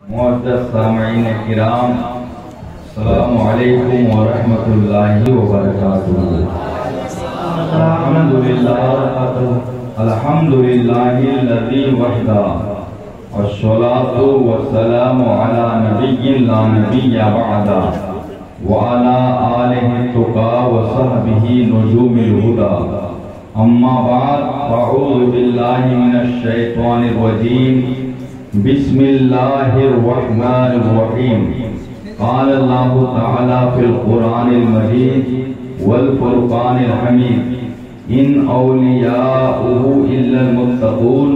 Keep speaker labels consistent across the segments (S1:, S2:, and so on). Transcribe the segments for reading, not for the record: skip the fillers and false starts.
S1: मुअज़्ज़ज़ सामईन किराम, अस्सलामु अलैकुम व रहमतुल्लाहि व बरकातुहू। अल्हम्दुलिल्लाहिल्लज़ी वहदा वस्सलातु वस्सलामु अला नबिय्यिन ला नबिय्य बअदा व अला आलिहि तुक़ा व सहबिही नुजूमिल हुदा। अम्मा बाद अऊज़ु बिल्लाहि मिनश शैतानिर रजीम। बिस्मिल्लाहिर्रहमानिर्रहीम। क़ाल अल्लाहु तआला फ़िल क़ुरानिल मजीद वल फ़ुरक़ानिल हमीद। इन औलियाउहु इल्लल मुत्तक़ून।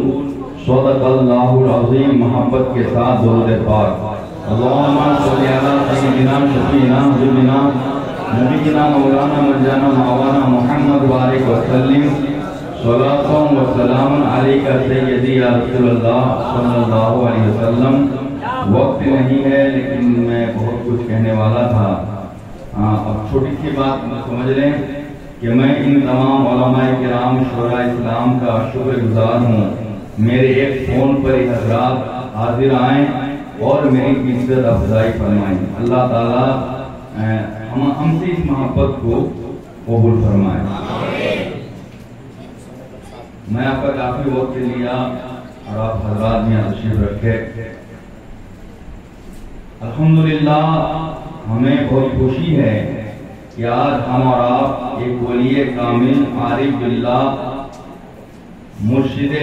S1: सदक़ल्लाहुल अज़ीम। मोहब्बत के साथ दुरूद पाक। अल्लाहुम्मा सल्लि अला सय्यिदिना शफ़ीना हबीबिना नबीना मौलाना मरजाना मौलाना मुहम्मद बारिक वसल्लिम सलातुन व सलामुन अलैका सय्यदी या रसूलल्लाह सल्लल्लाहु अलैहि वसल्लम। वक्त नहीं है लेकिन मैं बहुत कुछ कहने वाला था। अब छोटी सी बात समझ लें कि मैं इन तमाम उलमाए किराम शुरा इस्लाम का शुक्रगुजार हूँ। मेरे एक फ़ोन पर हज़रात हाजिर आए और मेरी इज्जत अफजाई फरमाएं। अल्लाह ताला हमसे इस मोहब्बत को कबूल फरमाए। मैं आपका काफी वक्त लिया और आप हज़रात में तशरीफ रखे। अल्हम्दुलिल्लाह हमें बहुत खुशी है कि आज हम और आप एक वली कामिल आरिफ बिल्लाह मुर्शिद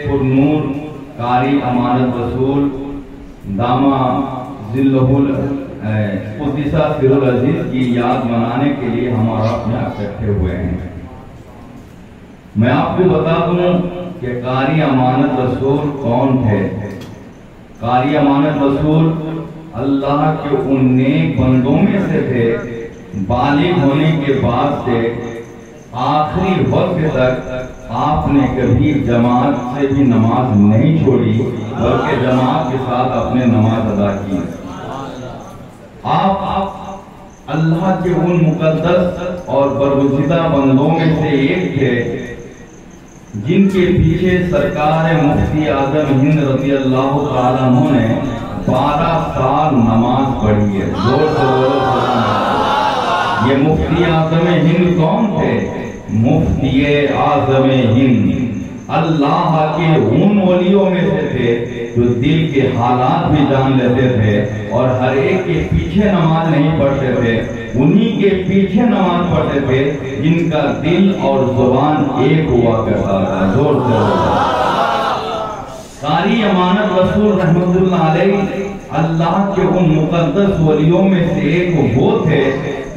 S1: पुरनूर कारी अमानत रसूल दामा ज़िल्लहुल क़ुद्दिसा सिरुल अज़ीज़ की याद मनाने के लिए हम और आप यहाँ इकट्ठे हुए हैं। मैं आपको बता दूं कि कारी अमानत रसूल कौन थे। कारी अमानत रसूल अल्लाह के उन नेक बंदों में से थे, बालिग होने के बाद से आखिरी वक्त तक आपने कभी जमात से भी नमाज नहीं छोड़ी, बल्कि जमात के साथ अपने नमाज अदा की। आप अल्लाह के उन मुकद्दस और बरगुज़िदा बंदों में से एक थे जिनके पीछे सरकार मुफ्ती आज़म हिंद रज़ी अल्लाह तआला अन्हु ने 12 साल नमाज पढ़ी है। जोर से बोलो। ये मुफ्ती आज़म हिंद कौन थे? मुफ्ती आज़म हिंद अल्लाह के उन वलियों में से थे जो दिल के हालात भी जान लेते थे और हर एक के पीछे नमाज नहीं पढ़ते थे, उन्हीं के पीछे नमाज पढ़ते थे जिनका दिल और जुबान एक हुआ करता था। जोर से कारी अमानत रसूल रहमतुल्लाह अलैहि अल्लाह के उन मुकद्दस वलियों में से एक वो थे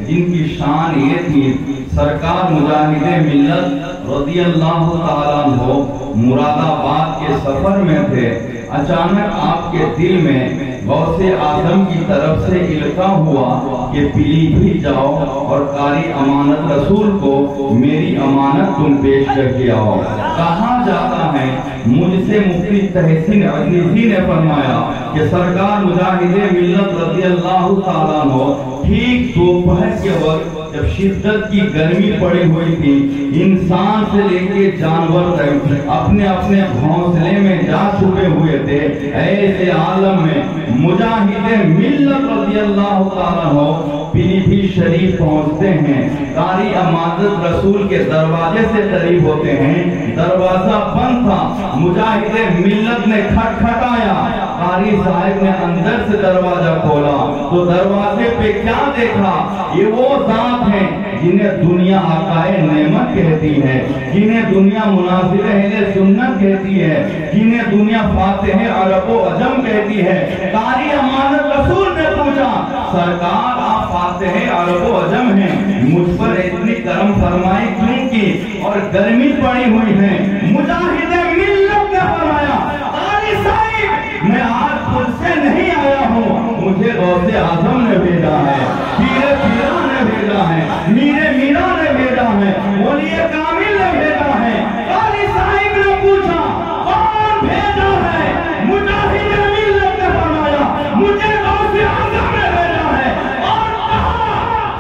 S1: जिनकी शान ये थी, सरकार मुजाहिदे मिल्लत रज़ी अल्लाह तआला अन्हु मुरादाबाद के सफर में थे। अचानक आपके दिल में गौसे आजम की तरफ से इल्का हुआ कि पीलीभीत जाओ और कारी अमानत रसूल को मेरी अमानत तुम पेश करके आओ। कहाँ जाता है? मुझसे मुफ्ती तहसीन अज़ीज़ी ने फरमाया कि सरकार मुजाहिदे मिल्लत रज़ी अल्लाह तआला अन्हु ठीक दोपहर के वक्त जब शिद्दत की गर्मी पड़ी हुई थी, इंसान से लेके जानवर तक अपने अपने घोंसले में जा छुपे हुए थे। ऐसे आलम में मुजाहिदे मिल्लत रज़ी अल्लाह तआला अन्हु पीलीभीत शरीफ पहुंचते हैं। कारी अमानत रसूल के दरवाजे से करीब होते हैं। दरवाजा बंद था। मुजाहिदे मिल्लत ने खटखटाया। कारी साहब ने अंदर से दरवाजा खोला तो दरवाजे पे क्या देखा? ये वो जात हैं जिन्हें दुनिया आकाए नेमत कहती है, जिन्हें दुनिया मुनासिर अहले सुन्नत कहती है, जिन्हें दुनिया फातिह अरब व अजम कहती है। कारी अमानत रसूल ने पूछा, सरकार आप फातिह अरब व अजम हैं, मुझ पर इतनी करम फरमाई क्यों की और गर्मी पड़ी हुई है? मुजाहिदे मिल्लत ने फरमाया, कारी साहिब मैं आज खुद से नहीं आया हूँ, मुझे गौसे आजम ने भेजा है, पीरे पीरा ने भेजा है, मीरे मीरा ने भेजा है, वलिए कामिल ने भेजा है। कारी साहिब ने पूछा कौन भेजा है? मुजाहिद मिल्लत ने फरमाया मुझे गौसे आजम ने भेजा है और कहा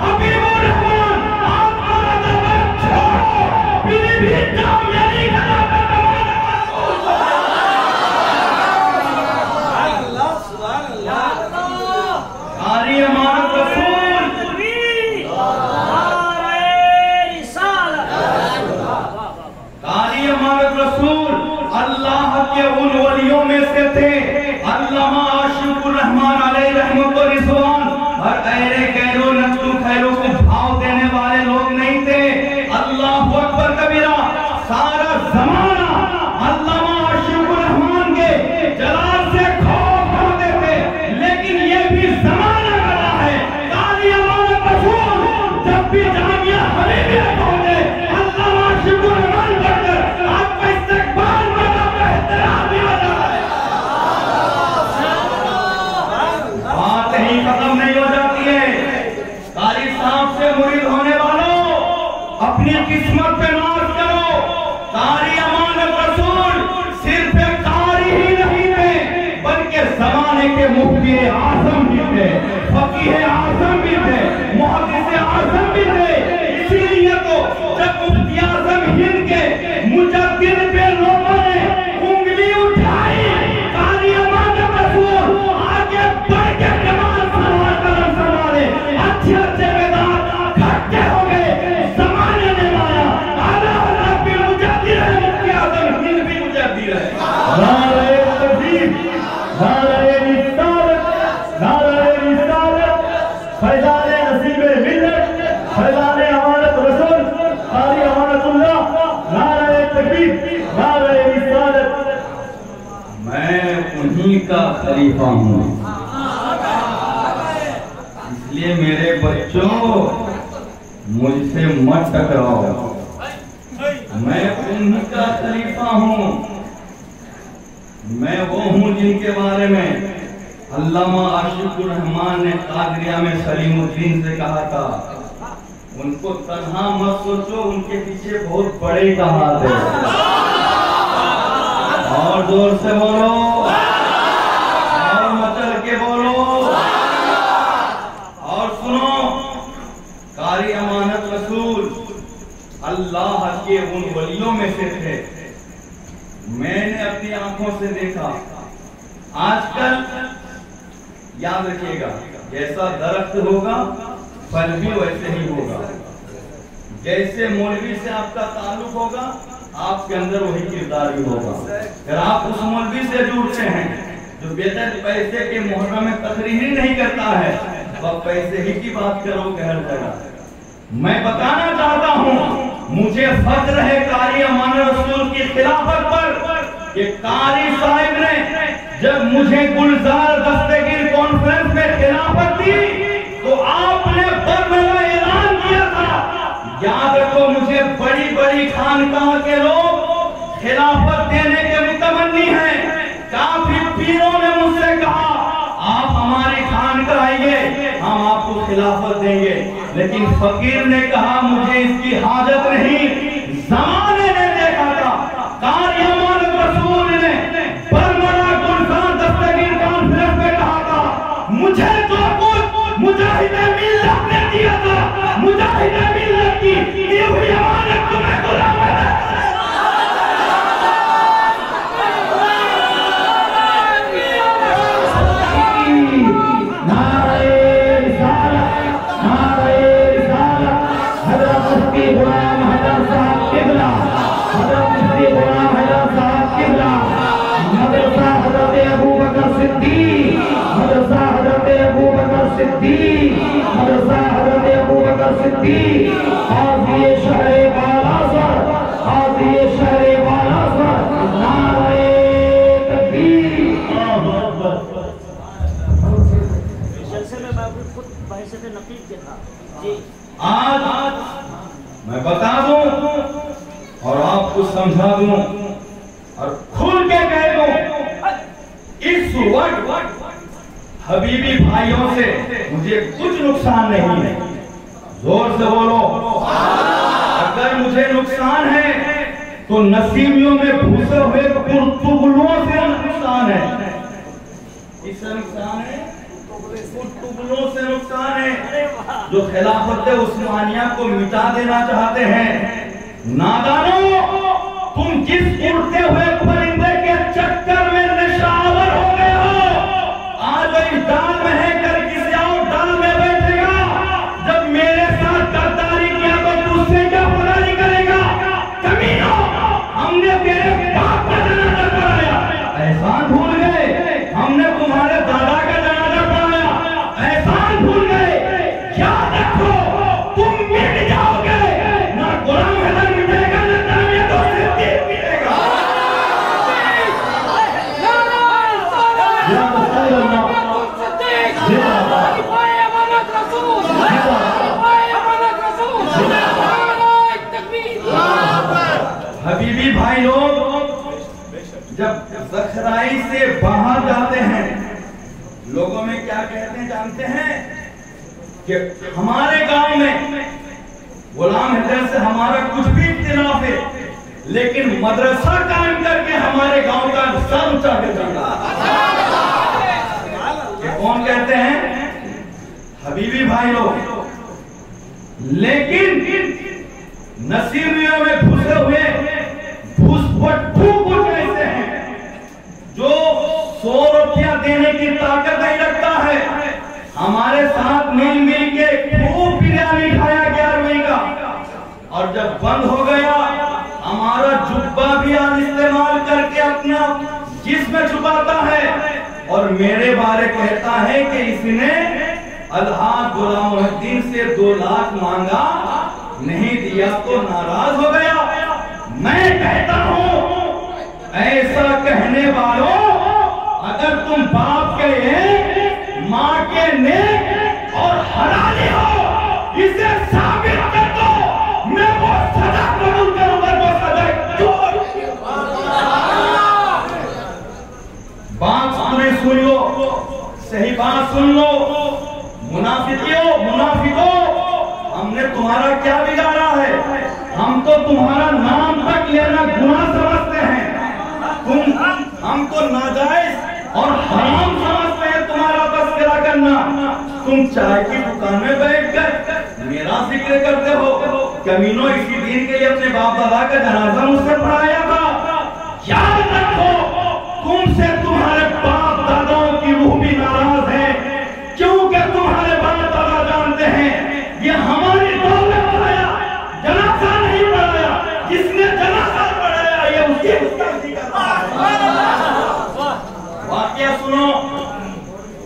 S1: हबीबुर रहमान आप छोड़ो, पीलीभीत जाओ, मेरी गला पे नमाज मुफ्ती आज़म भी थे, फकीह आज़म भी थे, मुहद्दिस आज़म भी थे। इसीलिए तो जब मुफ्ती आज़म हिंद के मुजद्दिद पे लोगों ने उंगली उठाई, कारी अमानत रसूल आगे बढ़ के जमात सवाल कदम संभाले, अच्छे अच्छे बेदात इकट्ठे हो गए, ज़माने ने माया आला हज़रत भी मुजद्दिद है, मुफ्ती आज़म हिंद भी मुजद्दिद है। नारे तकबीर, नारे रिसालत, नारे रिसालत, फैज़ान नसीब मिल्लत, फैज़ान अमानत रसूल, कारी अमानतुल्लाह, नारे तकबीर, नारे रिसालत। मैं उन्हीं का खलीफा हूँ, इसलिए मेरे बच्चों मुझसे मत टकराओ। मैं उन्हीं का खलीफा हूँ, मैं वो हूँ जिनके बारे में अल्लामा आशिकुर रहमान ने कादरिया में सलीमुद्दीन से कहा था, उनको तन्हा मत सोचो, उनके पीछे बहुत बड़े का हाथ है। और जोर से बोलो, और मचल के बोलो, और सुनो, कारी अमानत रसूल अल्लाह के उन वलियों में से थे, मैंने अपनी आंखों से देखा। आजकल याद रखिएगा, जैसा दरख्त होगा फल भी वैसे ही होगा। जैसे मौलवी से आपका ताल्लुक होगा, आपके अंदर वही किरदार भी होगा। अगर आप उस मौलवी से जुड़ते हैं जो बेहतर पैसे के मुहर्रम में तकरीर नहीं करता है, वह पैसे ही की बात करोगे हर जगह। मैं बताना चाहता हूँ, मुझे फख्र है कारी अमानत रसूल की खिलाफत पर कि कारी साहिब ने जब मुझे गुलजार दस्तगीर कॉन्फ्रेंस में खिलाफत दी तो आपने बरमला ऐलान किया था, याद रखो मुझे बड़ी बड़ी खानकाह के लोग खिलाफत देने के मुतमन्नी हैं। काफी पीरों ने मुझसे कहा आप हमारी खानकाह आइए, हम आपको खिलाफत देंगे, लेकिन फकीर ने कहा मुझे इसकी हाजत नहीं। ज़माने ने देखा था, कारी अमानत रसूल ने बरमला गुलजार दस्तगीर कॉन्फ्रेंस में कहा था, मुझे जो कुछ मुजाहिदे मिल्लत ने दिया था, मुजाहिदे मिल्लत की दी हुई अमानत तुम्हें गुलाम आज मैं बता दूं और आपको समझा दूं और खुल के कह दूं, इस वक्त हबीबी भाइयों से मुझे कुछ नुकसान नहीं है। जोर से बोलो, अगर मुझे नुकसान है तो नसीमियों में घुसे हुए पुर्तुगलों से नुकसान है। इससे नुकसान है, पुर्तुगलों से नुकसान है जो खिलाफत उस्मानिया को मिटा देना चाहते हैं। नादानो, तुम जिस उड़ते हुए परिंदे के चक्कर में निशावर हो गए हो, आज इस डाल में है, कल किसी और डाल में बैठेगा। जब मेरे साथ गद्दारी किया तो तुझसे क्या पता नहीं करेगा। कमीनो, हमने तेरे बाप का जनाजा पढ़ाया, एहसान भूल गए। हमने तुम्हारे दादा का जनाजा पढ़ाया, एहसान भूल गए। याद रखो, तुम मिट जाओगे, ना गुलाम हैदर मिटेगा, ना तामिया तो सिद्दीक मिटेगा। हबीबी भाई लोग जब ज़खराई से बाहर जाते हैं, लोगों में क्या कहते हैं जानते हैं कि हमारे गांव में गुलाम हैदर से हमारा कुछ भी इख्तिलाफ है, लेकिन मदरसा कायम करके हमारे गांव का सर ऊंचा कर दिया। कौन कहते हैं? हबीबी भाई लोग। लेकिन नसीबियों में घुसे हुए घुसपट्टू कुछ ऐसे हैं जो 100 रुपया देने की ताकत नहीं रखता है। हमारे साथ मिल मिल के खूब बिरयानी खाया 11वीं का, और जब बंद हो गया हमारा जुब्बा भी आज इस्तेमाल करके अपना जिस्म छुपाता है और मेरे बारे कहता है कि इसने अलहाज गुलामुद्दीन से 2 लाख मांगा, नहीं दिया तो नाराज हो गया। मैं कहता हूं ऐसा कहने वालों, अगर तुम बाप के हैं, मां के नेक और हलाली हो, इसे साबित कर दो, मैं वो सजा कबूल करूंगा जो सजा बात सामने सुन लो, सही बात सुन लो। मुनाफिको, हमने तुम्हारा क्या बिगाड़ा है? हम तो तुम्हारा नाम तक लेना गुनाह समझते हैं। हमको नाजायज और हराम समझते हैं तुम्हारा तस्करा करना। तुम चाय की दुकान में बैठकर मेरा जिक्र करते हो। कमीनों, इसी दिन के लिए अपने बाप दादा का जनाजा मुझसे पढ़ाया था। याद रखो, तुमसे तुम्हारे बाप दादाओं की रूह भी नाराज है, क्योंकि तुम्हारे बाप दादा जानते हैं ये हमारी दौलत पढ़ाया, जनाजा नहीं पढ़ाया। जिसने जनाजा पढ़ाया ये उसकी गुस्ताखी करता है।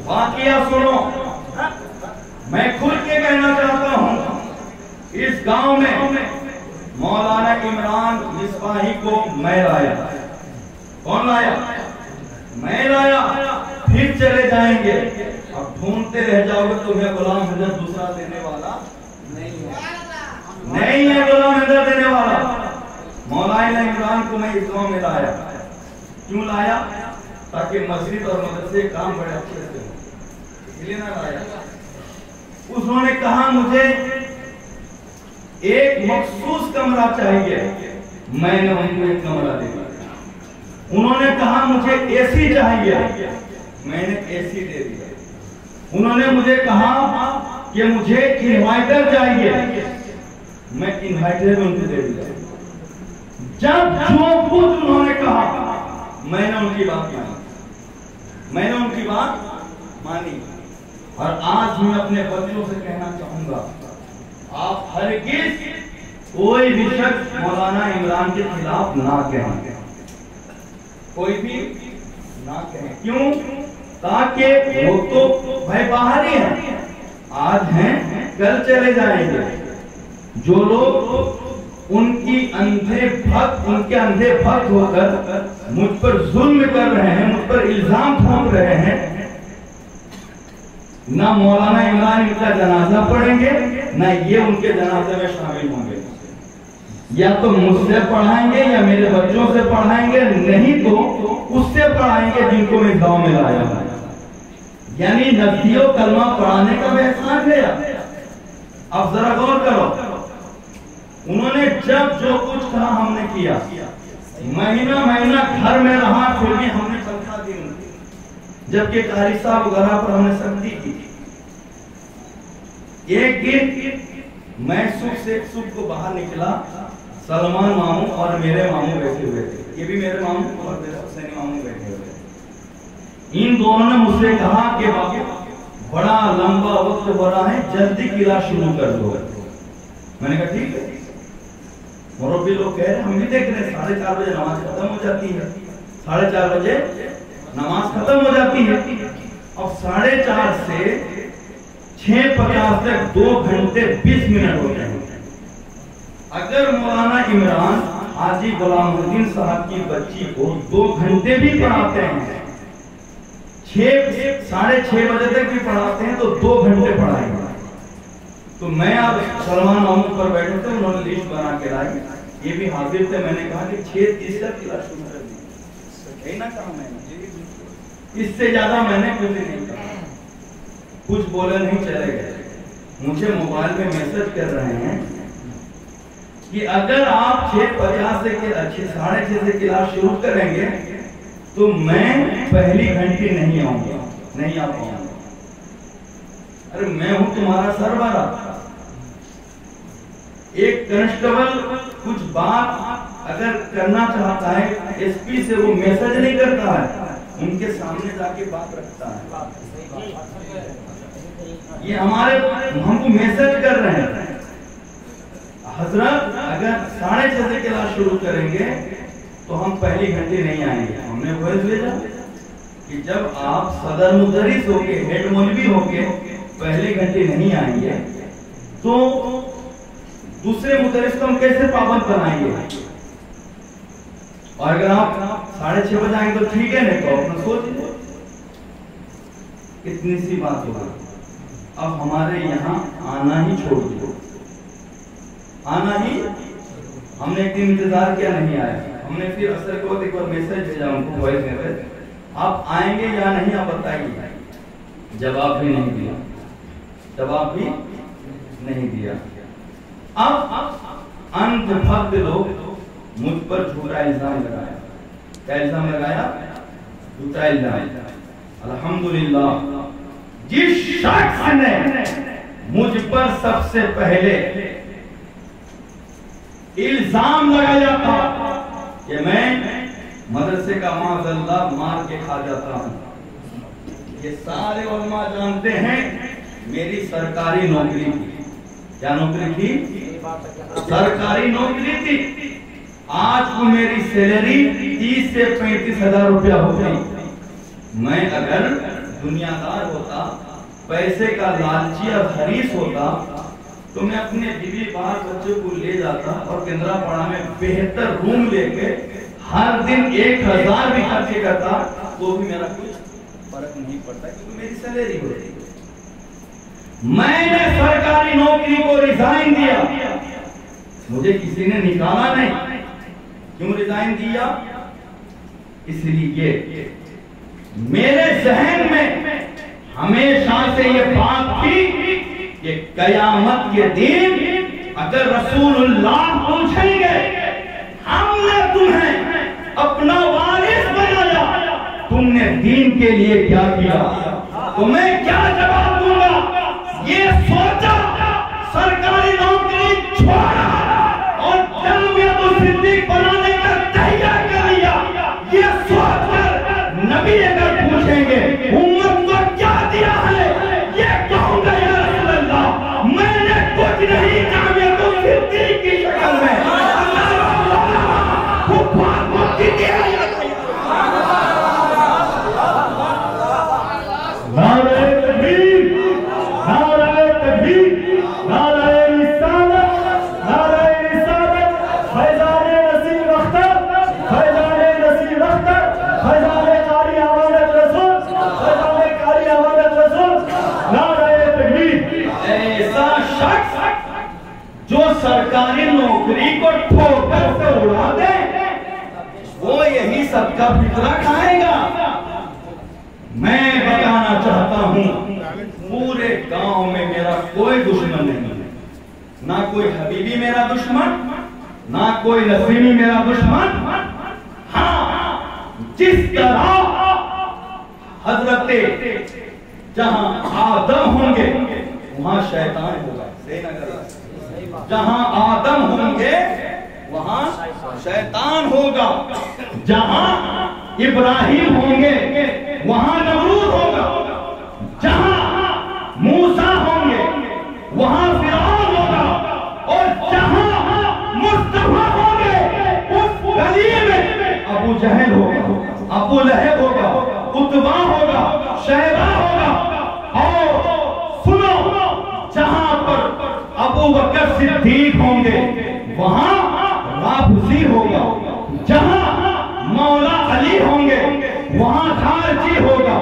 S1: वाकया सुनो, मैं खुल के कहना चाहता हूं, इस गांव में मौलाना इमरान मिसबाही को मैं लाया। कौन लाया? मैं लाया। फिर चले जाएंगे, अब ढूंढते रह जाओगे, तुम्हें गुलाम हजरत दूसरा देने वाला नहीं है। गुलाम हजरत देने वाला मौलाना इमरान को मैं इस गांव में लाया। क्यों लाया? ताकि मस्जिद और मदरसे काम बड़े अच्छे से हो, इसलिए ना लाया। उन्होंने कहा मुझे एक मखसूस कमरा चाहिए, मैंने उनको एक कमरा दे दिया। उन्होंने कहा मुझे एसी चाहिए, मैंने एसी दे दिया। उन्होंने मुझे कहा कि मुझे इन्वर्टर चाहिए, मैं इन्वर्टर भी उनको दे दिया। जब जो कुछ उन्होंने कहा मैंने उनकी बात मानी। और आज मैं अपने बच्चों से कहना चाहूंगा, आप हरगिज़ कोई भी शख्स मौलाना इमरान के खिलाफ ना कहें, कोई भी ना कहें। क्यों? ताकि वो तो भाई बाहर ही हैं, आज हैं कल चले जाएंगे। जो लोग उनके अंधे भक्त होकर मुझ पर जुल्म कर रहे हैं, मुझ पर इल्जाम थोप रहे हैं, ना मौलाना इमरान इनका जनाजा पढ़ेंगे, ना ये उनके जनाजे में शामिल होंगे। या तो मुझसे पढ़ाएंगे या मेरे बच्चों से पढ़ाएंगे, नहीं तो उससे पढ़ाएंगे जिनको मैं गांव में लाया हूं। यानी नबियों कलमा पढ़ाने का एहसान गया। अब जरा गौर करो, उन्होंने जब जो कुछ कहा हमने किया, महीना घर में रहा, फिर भी हमने तनख्वाह दी उनकी, जबकि कारी साहब वगैरह पर हमने सख्ती की। एक दिन मैं सुख को बाहर निकला, सलमान मामू और मेरे मामू बैठे हुए थे। ये भी मेरे मामू और मेरे हुसैनी मामू बैठे हुए थे। इन दोनों ने मुझसे कहा कि बाबू बड़ा लंबा वक्त हो रहा है, जल्दी किला शुरू कर दो। मैंने कहा ठीक है। मुरब्बी लोग कह रहे, हम भी देख रहे हैं 4:30 बजे नमाज खत्म हो जाती है, 4:30 बजे नमाज खत्म हो जाती है। अब 4:30 से 6:50 तक 2 घंटे 20 मिनट होते हैं। अगर मौलाना इमरान हाजी गुलामुद्दीन साहब की बच्ची को 2 घंटे भी पढ़ाते हैं, 6:30 बजे तक भी पढ़ाते हैं, तो 2 घंटे पढ़ाएंगे। तो मैं अब सलमान मामू पर बैठे थे, उन्होंने लिस्ट बना के लाई, ये भी हाजिर थे। मैंने कहा कि 6:30 तक क्लास शुरू कर दी। यही ना कहा मैंने, इससे ज्यादा मैंने कुछ नहीं कहा। कुछ बोले नहीं, चले गए। मुझे मोबाइल में मैसेज कर रहे हैं कि अगर आप 6:50 से 6:30 से क्लास शुरू करेंगे तो मैं पहली घंटी नहीं आऊंगा, नहीं आ पाऊंगा। अरे मैं हूं तुम्हारा सरबरा। एक कांस्टेबल कुछ बात अगर करना चाहता है एसपी से, वो मैसेज नहीं करता है, उनके सामने जाके बात रखता है। ये हमारे हमको मैसेज कर रहे हैं, हजरत अगर 6:30 से क्लास शुरू करेंगे तो हम पहली घंटे नहीं आएंगे। हमने वॉइस भेजा कि जब आप सदर मुदरिस होके, हेड मौलवी होके पहले घंटे नहीं आएंगे तो दूसरे मुदरिस को हम कैसे पाबंद बनाएंगे? और अगर आप 6:30 बजे आएंगे तो ठीक है, नहीं तो अपना सोच लो। इतनी सी बात होगा। अब हमारे यहाँ आना ही छोड़ दो, आना ही। हमने एक दिन इंतजार किया, नहीं आया। हमने फिर असर को एक बार मैसेज भेजा उनको, वॉइस मैसेज, आप आएंगे या नहीं आप बताइए। जवाब भी नहीं दिया, जवाब भी नहीं दिया। अब अंत भक्त लोग मुझ पर झूठा इल्जाम लगाया। क्या इल्जाम लगाया? झूठा इल्जाम। अल्हम्दुलिल्लाह, जिस शख्स ने मुझ पर सबसे पहले इल्जाम लगाया था कि मैं मदरसे का माज़अल्लाह मार के खा जाता हूं, ये सारे उलमा जानते हैं मेरी सरकारी नौकरी थी। क्या नौकरी थी? सरकारी नौकरी थी। आज को मेरी सैलरी 30 से 35 हजार रुपया हो गई। मैं अगर दुनियादार होता, पैसे का लालची और हरीस होता तो मैं अपने बीवी बाल बच्चों को ले जाता और केंद्रापाड़ा में बेहतर रूम लेके हर दिन 1000 भी खर्चे करता, तो भी मेरा कुछ फर्क नहीं पड़ता क्योंकि मेरी सैलरी हो रही है। मैंने सरकारी नौकरी को रिजाइन दिया, मुझे किसी ने निकाला नहीं। क्यों रिजाइन दिया? इसलिए मेरे जहन में हमेशा से ये बात थी कि कयामत के दिन अगर रसूलुल्लाह पूछेंगे हमने तुम्हें अपना वारिस बनाया, तुमने दीन के लिए क्या किया, तो मैं क्या जवाब दूंगा? ये सोचा, सरकारी नौकरी छोड़ा और जामियातुल सिद्दीक बनाने का तैयार कर लिया। ये सोचकर नबी अगर पूछेंगे उम्मत को क्या दिया है, ये कहूंगा या रसूलल्लाह मैंने कुछ नहीं जामियातुल सिद्दीक की शक्ल में जो सरकारी नौकरी को ठोकर से उड़ा दे वो यही सबका फितरा खाएगा। मैं बताना चाहता हूं पूरे गांव में मेरा कोई दुश्मन नहीं है, ना कोई हबीबी मेरा दुश्मन, ना कोई नसीमी मेरा दुश्मन। हाँ, जिस तरह हजरते जहां आदम होंगे वहां शैतान होगा। जहां आदम होंगे वहां शैतान होगा, जहां इब्राहिम होंगे वहां नमरूद होगा, जहां मूसा होंगे वहां फिरौन होगा, और जहां मुस्तफा होंगे उस गली में अबू जहल होगा, अबू लहब होगा, उतबा होगा, शैबा होगा। और सुनो, जहां पर अबू बकर सिद्दीक होंगे वहां राफजी होगा, जहां मौला अली होंगे वहां खारजी होगा,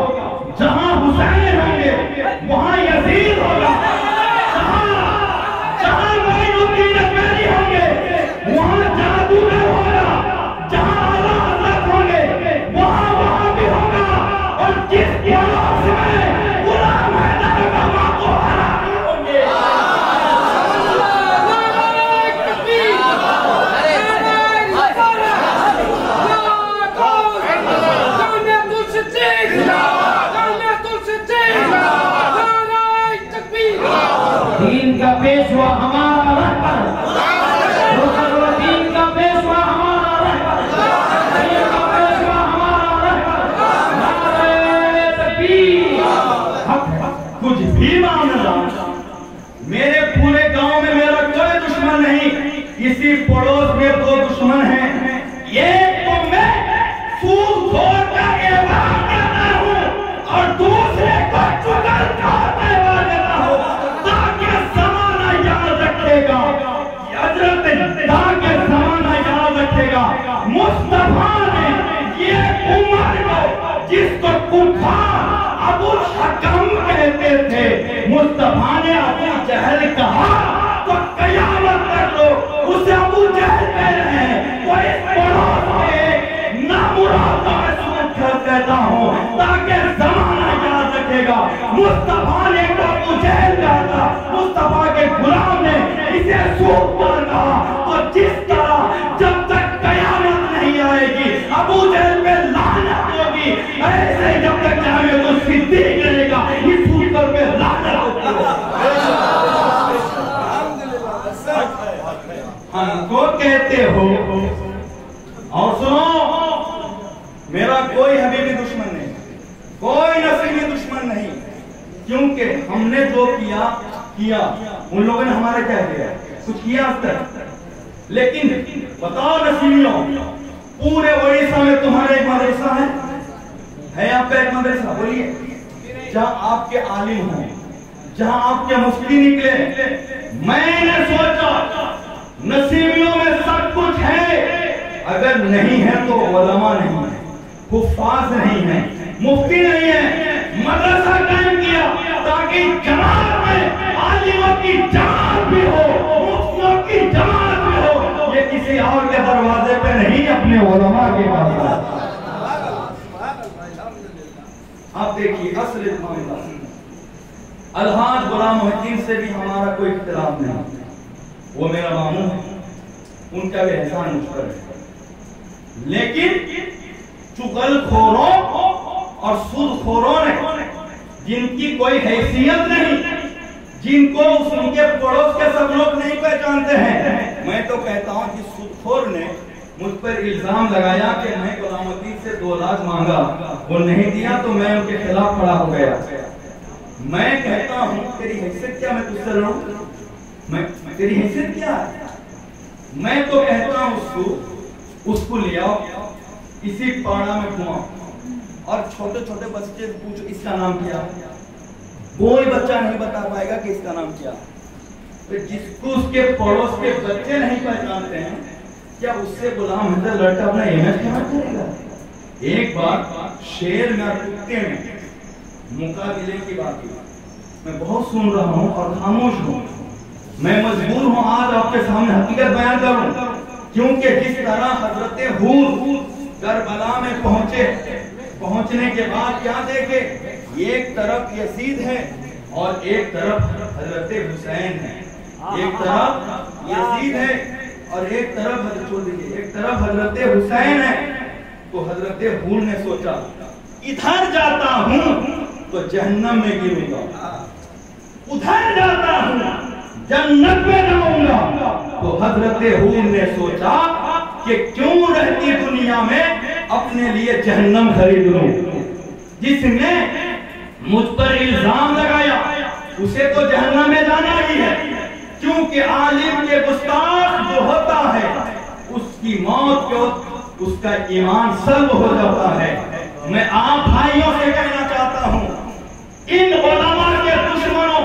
S1: जहां हुसैन होंगे वहां यजीद होगा, जहां मोइनुद्दीन अकबरी होंगे वहां जादूगर होगा, जहां आला हज़रत होंगे वहां भी होगा, और जिस पड़ोस में गुलाम हैदर का माको हरामी होंगे। हक है। कुछ भी मामला, मेरे पूरे गांव में मेरा कोई दुश्मन नहीं, इसी पड़ोस में दो दुश्मन हैं। एक तो मैं सूदखोर का एहसान करता हूँ और दूसरे को चुगलखोर का एहसान देता हूँ, ताकि ज़माना याद रखेगा, ताकि ज़माना याद रखेगा मुस्तफा ने ये उमर को, जिसको कुफार अबू हकम कहते थे, मुस्तफा ने अबू जहल कहा तो कयामत कर लो उसे अबू जहल कह रहे हैं। तो इस पड़ोस में नामुराद कहता हूँ ताकि जमाना याद रखेगा। मुस्तफा ने तो अबू जहल कहा था, मुस्तफा के गुलाम ने इसे सूदखोर कहा। तो जिस तरह जब तक कयामत नहीं आएगी अबू जहल पे लानत होगी, ऐसे जब तक जाए तो सिद्दीक रहेगा, इस सूदखोर पे लानत होगी। हमको कहते हो, और सुनो, मेरा कोई हबीबी दुश्मन नहीं, कोई नसीबी दुश्मन नहीं, क्योंकि हमने जो किया उन लोगों ने हमारे क्या किया, कुछ किया अब तक। लेकिन बताओ नसीबियों, पूरे उड़ीसा में तुम्हारा एक मदरसा है आपका एक मदरसा, बोलिए, जहां आपके आलिम हो, जहां आपके मुफ्ती निकले। मैंने सोचा नसीबियों में सब कुछ है, अगर नहीं है तो उलमा नहीं है, हुफ्फाज नहीं है, मुफ्ती नहीं है। मदरसा कायम किया ताकि जमात में आलिमों की जमात भी हो, मुफ्तियों की जमात भी हो। ये किसी और के दरवाजे पे नहीं, अपने उलमा के पास। आप देखिए असली मामला, अलहाज गुलाम मोहद्दीन से भी हमारा कोई इख्तिलाफ नहीं, वो मेरा मामू है, उनका भी एहसान मुझ पर है। लेकिन चुगलखोरों और सूदखोरों ने, जिनकी कोई हैसियत नहीं, जिनको उनके पड़ोस के सब लोग नहीं पहचानते हैं, मैं तो कहता हूं कि सूदखोर ने मुझ पर इल्जाम लगाया कि मैं गुलामुद्दीन से 2 लाख मांगा, वो नहीं दिया तो मैं उनके खिलाफ खड़ा हो गया। मैं कहता हूं तेरी हैसियत क्या, मैं तुझसे लड़ूं? मैं तेरी हैसियत क्या है? मैं तो कहता हूं उसको ले आओ, इसी पाड़ा में घुमाओ और छोटे छोटे बच्चे पूछो इसका नाम क्या, कोई बच्चा नहीं बता पाएगा कि इसका नाम क्या। तो जिसको उसके पड़ोस के बच्चे नहीं पहचानते हैं, क्या उससे गुलाम हैदर लड़का अपना इमेज खराब करेगा? एक बार शेर में कुत्ते में मुकाबले की बात हुई, मैं बहुत सुन रहा हूं और खामोश हूं। मैं मजबूर हूं आज आपके सामने हकीकत बयान करूं, क्योंकि जिस तरह हजरत हूर करबला में पहुंचने के बाद क्या देखे, एक तरफ यजीद है और एक तरफ हजरत हुसैन है, एक तरफ यजीद है और एक तरफ हजरत हुसैन है। तो हजरत हूर ने सोचा इधर जाता हूं तो जहन्नम में गिरूंगा, उधर जाता हूं जन्नत में जाऊंगा। तो हजरत हूर ने सोचा कि क्यों रहती दुनिया में अपने लिए जहन्नम खरीद लूं। जिसने मुझ पर इल्जाम लगाया उसे तो जहन्नम में जाना ही है, क्योंकि आलिम के गुस्ताख जो होता है उसकी मौत को उसका ईमान सल्ब हो जाता है। मैं आप भाइयों से कहना चाहता हूं, इन उलमा के दुश्मनों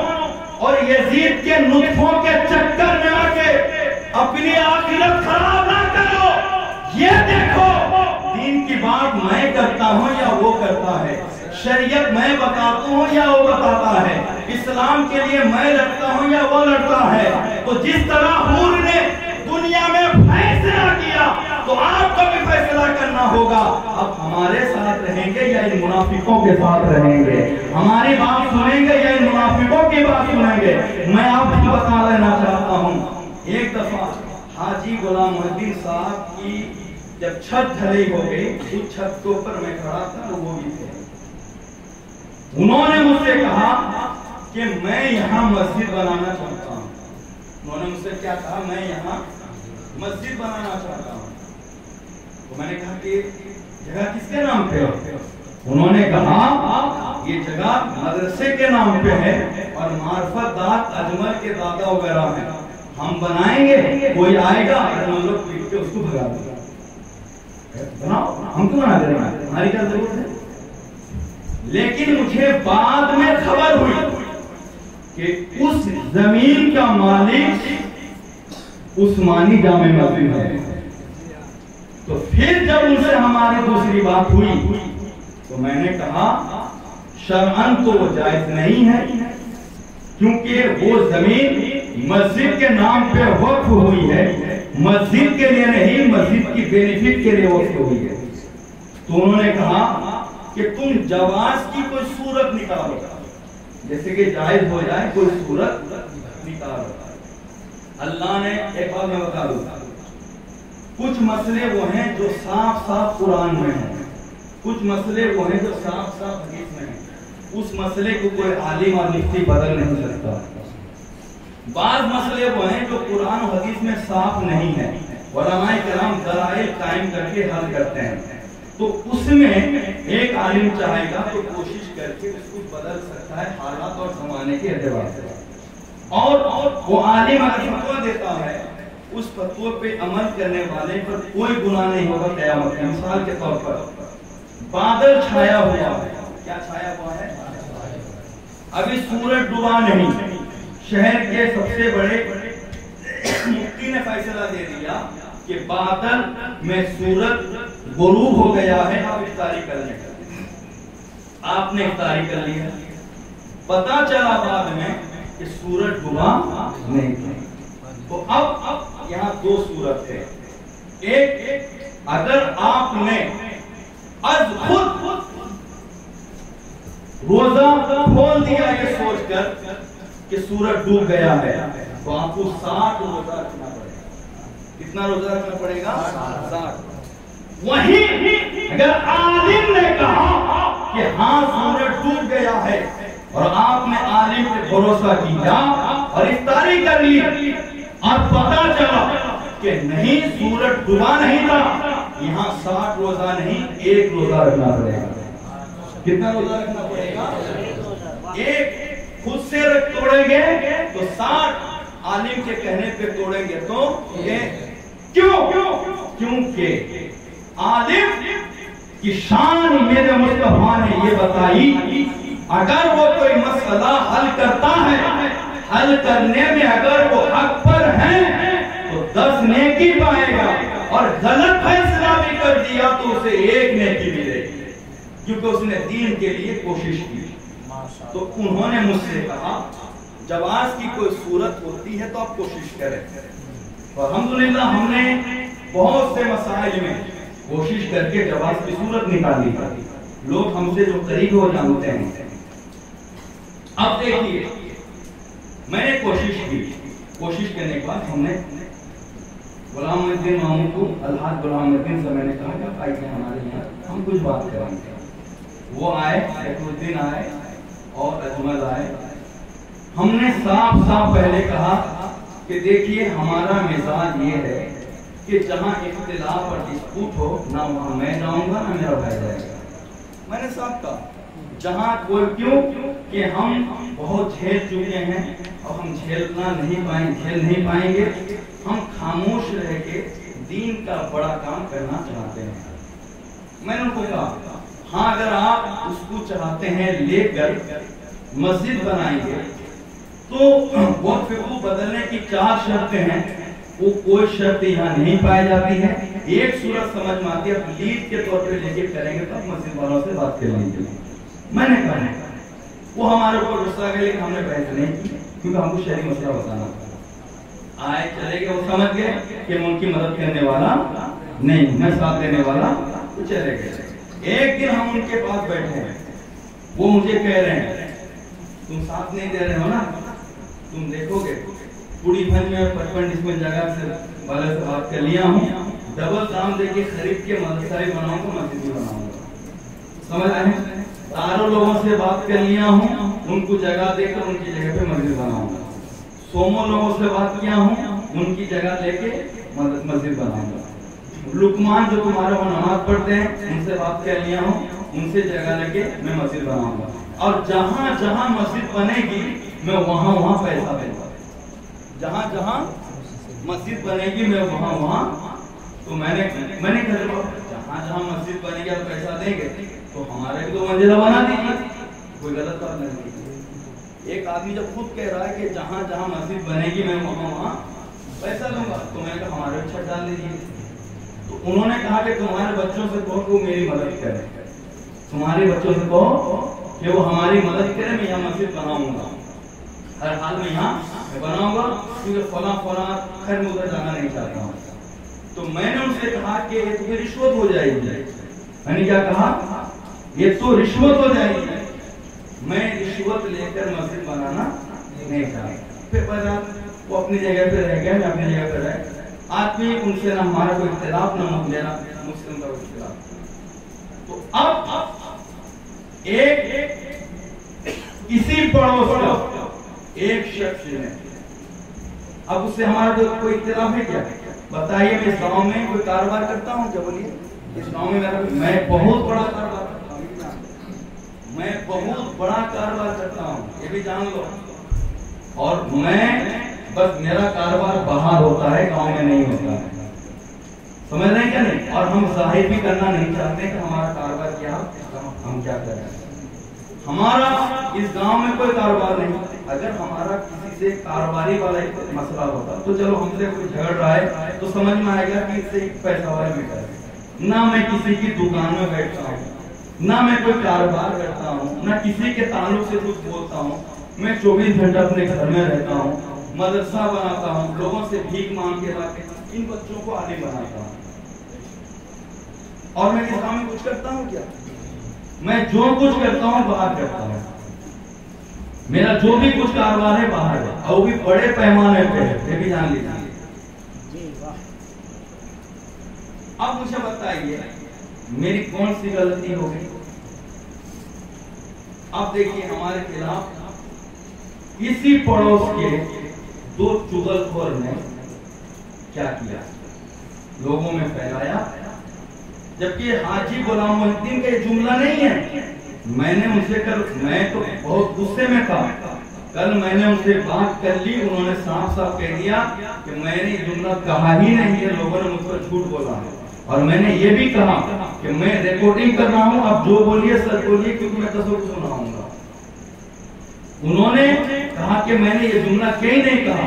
S1: और यजीद के नुत्फों के चक्कर में आके अपनी आखिरत खराब ना करो। ये देखो, दीन की बात मैं करता हूं या वो करता है, शरीयत मैं बताता हूं या वो बताता है, इस्लाम के लिए मैं लड़ता हूं या वो लड़ता है। तो जिस तरह हूर ने दुनिया में फैसला किया तो आपको भी फैसला करना होगा। अब हमारे साथ रहेंगे या इन मुनाफिकों के साथ रहेंगे, हमारी बात सुनेंगे या इन मुनाफिकों की बात सुनेंगे। मैं आपको बता देना चाहता हूं, एक दफा हाजी गुलाम मोहद्दीन साहब की जब छत ढलाई हो गई, उस छत के ऊपर मैं खड़ा था, वो भी थे। उन्होंने मुझसे कहा कि मैं यहाँ मस्जिद बनाना चाहता हूँ। उन्होंने मुझसे क्या कहा, मैं यहाँ मस्जिद बनाना चाहता हूँ। तो मैंने कहा कि जगह किसके नाम पे हो? उन्होंने कहा ये जगह मदरसे के नाम पे है और मार्फत दात अजमल के दादा वगैरह हैं, हम बनाएंगे, कोई आएगा और हम लोग पीट के उसको भगा देंगे। बनाओ, हम क्यों बना दे रहे हैं, हमारी क्या जरूरत है। लेकिन मुझे बाद में खबर हुई कि उस जमीन का मालिक उस्मानी जामे मस्जिद है। तो फिर जब उनसे हमारी दूसरी बात हुई तो मैंने कहा शरअन तो वो जायज नहीं है, क्योंकि वो जमीन मस्जिद के नाम पे वक्फ हुई है, मस्जिद के लिए नहीं, मस्जिद की बेनिफिट के लिए वक्फ हुई है। तो उन्होंने कहा कि तुम जवाज की कोई सूरत निकालो, जैसे कि जायज हो जाए कोई सूरत निकालो। अल्लाह ने एक बात मैं बता दूं, कुछ मसले वो हैं जो साफ साफ कुरान में हैं, कुछ मसले वो हैं जो साफ साफ हदीस में हैं। उस मसले को कोई आलिम और मुफ्ती बदल नहीं सकता। बाज मसले वो हैं जो कुरान और हदीस में साफ नहीं है, उलमाए किराम दलाइल कायम करके हल करते हैं। तो उसमें एक आलिम चाहेगा तो कोशिश करके उसको बदल सकता है हालात और जमाने के एतबार से। और वो आलिम अगर फतवा देता है, उस फतवे पे अमल करने वाले पर कोई गुनाह नहीं होगा क़यामत में। मिसाल के तौर पर बादल छाया हुआ है, क्या छाया हुआ है, अभी सूरज डूबा नहीं, शहर के सबसे बड़े मुफ्ती ने फैसला दे दिया कि बादल में सूरज गुरूब हो गया है, आप इफ्तारी कर लें। आपने इफ्तारी कर लिया, पता चला बाद में कि सूरज डूबा नहीं था। तो अब यहाँ दो सूरत है। एक, अगर आपने आज खुद रोजा खोल दिया ये सोचकर कि सूरज डूब गया है, तो आपको 60 रोजा रखना पड़ेगा। कितना रोजा रखना पड़ेगा? 60। वहीं अगर आलिम ने कहा कि हाँ सूरज डूब गया है और आपने आलिम पे भरोसा किया और इफ्तारी कर ली और पता चला कि नहीं सूरज डूबा नहीं था, यहाँ 60 रोजा नहीं 1 रोजा रखना पड़ेगा। कितना रोजा रखना पड़ेगा? 1। खुद से तोड़ेंगे तो 60, आलिम के कहने पे तोड़ेंगे तो ये क्योंकि आलिम की शान मेरे मुस्तफा ने ये बताई, अगर वो कोई मसला हल करता है, हल करने में अगर वो हक पर है तो 10 नेकी पाएगा और गलत फैसला भी कर दिया तो उसे 1 नेकी मिलेगी, क्योंकि उसने दीन के लिए कोशिश की। तो उन्होंने मुझसे कहा जवाज की कोई सूरत होती है तो आप कोशिश करें। और अल्हम्दुलिल्लाह हमने बहुत से मसाइल में कोशिश करके जवाज की सूरत निकाली। लोग हमसे जो करीब हो जानते हैं। अब देखिए, मैंने कोशिश करने के बाद हमने गुलामुद्दीन मामू को, अलहाज गुलामुद्दीन से मैंने कहा कि आइए हमारे यहाँ हम कुछ बात करेंगे। वो आए, शैखुद्दीन आए और अजमल आए। हमने साफ साफ पहले कहा कि देखिए हमारा मिजाज ये है कि जहाँ इख्तिलाफ और डिस्प्यूट हो, ना वहाँ मैं जाऊंगा ना मेरा भाई जाएगा। मैंने साफ कहा जहाँ कोई, क्यों कि हम बहुत झेल चुके हैं और हम झेल नहीं पाएंगे। हम खामोश रह के दीन का बड़ा काम करना चाहते हैं। मैंने उनको कहा हाँ, अगर आप उसको चाहते हैं लेकर मस्जिद बनाएंगे तो वक्फ को बदलने की 4 शर्तें हैं, वो कोई शर्त यहाँ नहीं पाई जाती है। एक सूरत समझ में आती है, लीड के तौर पे लेके करेंगे तो मस्जिद वालों से बात कर लेंगे। मैंने कहा वो हमारे ऊपर गुस्सा गए, लेकिन हमने बहस नहीं की क्योंकि हमको शहरी मसला बताना था। आए चले गए, वो समझ गए कि मैं उनकी मदद करने वाला नहीं, मैं साथ देने वाला, तो चले गए। एक दिन हम उनके पास बैठे हैं, वो मुझे कह रहे हैं तुम साथ नहीं दे रहे हो ना, तुम देखोगे पूरी भर में 55 डिसमिल जगह से वाले से बात कर लिया हूँ, डबल दाम देके खरीद के मदरसा भी बनाऊंगा, मस्जिद भी बनाऊंगा। समझ आए? सारों लोगों से बात कर लिया हूँ, उनको जगह देकर उनकी जगह पे मस्जिद बनाऊंगा। सोमो लोगों से बात किया हूँ, उनकी जगह लेके मस्जिद बनाऊंगा। लुकमान जो तुम्हारे वहाँ नमाज पढ़ते हैं, उनसे बात कर लिया हूँ, उनसे जगह लेके मैं मस्जिद बनाऊंगा, और जहां जहां मस्जिद बनेगी मैं वहां वहां पैसा दूंगा। जहां जहां मस्जिद बनेगी मैं वहां वहां, तो मैंने कहा जहां जहां मस्जिद बनेगी आप पैसा देंगे तो हमारे भी तो मंजिला बना दीजिए, कोई गलत बात नहीं। एक आदमी जब खुद कह रहा है कि जहां जहां मस्जिद बनेगी मैं वहां वहां पैसा दूंगा, तो मैंने कहा हमारे भी छत डाल दीजिए। तो उन्होंने कहा कि तुम्हारे बच्चों से कहो कि वो मेरी मदद करे, तुम्हारे बच्चों से कहो कि वो हमारी मदद करे, मैं यहाँ मस्जिद बनाऊंगा, हर हाल में यहाँ मैं बनाऊंगा, क्योंकि फला फला खैर मैं उधर जाना नहीं चाहता हूँ। तो मैंने उनसे कहा कि ये तो रिश्वत हो जाएगी। मैंने क्या कहा, ये तो रिश्वत हो जाएगी, मैं रिश्वत लेकर मस्जिद बनाना नहीं चाहता। फिर वो अपनी जगह पे रह गए, मैं अपनी जगह पे रह, आदमी उनसे ना हमारा कोई इख्तिलाफ ना मुझे ना मुस्लिम का इख्तिलाफ। तो अब एक किसी पड़ोस का एक शख्स ने, अब उससे हमारा कोई इख्तिलाफ है क्या? बताइए, मैं इस गाँव में कोई कारोबार करता हूँ क्या? बोलिए, इस गाँव में मैं बहुत बड़ा कारोबार करता हूँ, मैं बहुत बड़ा कारोबार करता हूँ, ये भी जान लो। और मैं बस मेरा कारोबार बाहर होता है, गांव में नहीं होता है, समझ रहे हैं क्या नहीं? और हम जाहिर भी करना नहीं चाहते कि हमारा कारोबार क्या, हम क्या कर रहे हैं। हमारा इस गांव में कोई कारोबार नहीं। अगर हमारा किसी से कारोबारी वाला एक मसला होता तो चलो, हमसे कोई झगड़ रहा है तो समझ में आएगा कि इससे एक पैसा वाला मैटर है। ना मैं किसी की दुकान में बैठता हूँ, ना मैं कोई कारोबार करता हूँ, ना किसी के ताल्लुक से कुछ बोलता हूँ। मैं 24 घंटा अपने घर में रहता हूँ, मदरसा बनाता हूँ, लोगों से भीख मांग के लाके इन बच्चों को आलिम बनाता हूँ। और मैं इस काम में कुछ करता हूँ क्या? मैं जो कुछ करता हूँ बाहर करता हूँ, मेरा जो भी कुछ कारोबार है बाहर है, और वो भी बड़े पैमाने पे है, ये भी जान लीजिए। अब मुझे बताइए मेरी कौन सी गलती हो गई? अब देखिए, हमारे खिलाफ इसी पड़ोस के दो चुगलखोर ने क्या किया, लोगों में फैलाया, जबकि हाजी गुलाम मोहिउद्दीन का ये जुमला नहीं है। मैंने उनसे मैं तो बहुत गुस्से में था, कल मैंने उनसे बात कर ली, उन्होंने साफ साफ कह दिया कि मैंने ये जुमला कहा ही नहीं है, लोगों ने मुझ पर झूठ बोला है। और मैंने ये भी कहा कि मैं रिकॉर्डिंग कर रहा हूँ, आप जो बोलिए सच बोलिए, क्योंकि मैं तस्वीर सुनाऊंगा। उन्होंने कहा कि मैंने ये जुमला कहीं नहीं कहा।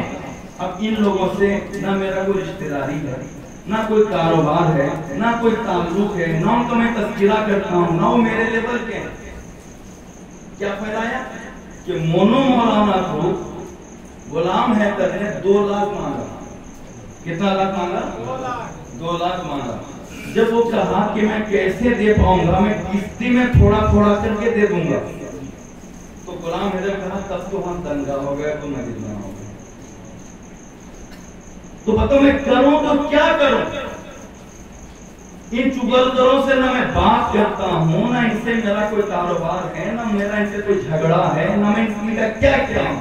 S1: अब इन लोगों से ना मेरा कोई रिश्तेदारी है, ना कोई कारोबार है, ना कोई ताल्लुक है, ना उनका मैं तस्करा करता हूँ, ना वो मेरे लेवल के हैं। क्या फैलाया कि मोनो मौलाना को गुलाम हैदर ने 2 लाख मांगा। कितना लाख मांगा? 2 लाख मांगा। जब वो कहा कि मैं कैसे दे पाऊंगा, मैं किस्ती में थोड़ा थोड़ा करके दे दूंगा, तो गुलाम हैदर कहा तब तो हम दंगा हो गया, तो मैं जितना हो गया। तो बताओ मैं करूं तो क्या करूं? इन चुगलखोरों से ना मैं बात करता हूं, ना इनसे मेरा कोई कारोबार है, ना मेरा इनसे कोई झगड़ा है, ना मैं इनका क्या क्या हूं।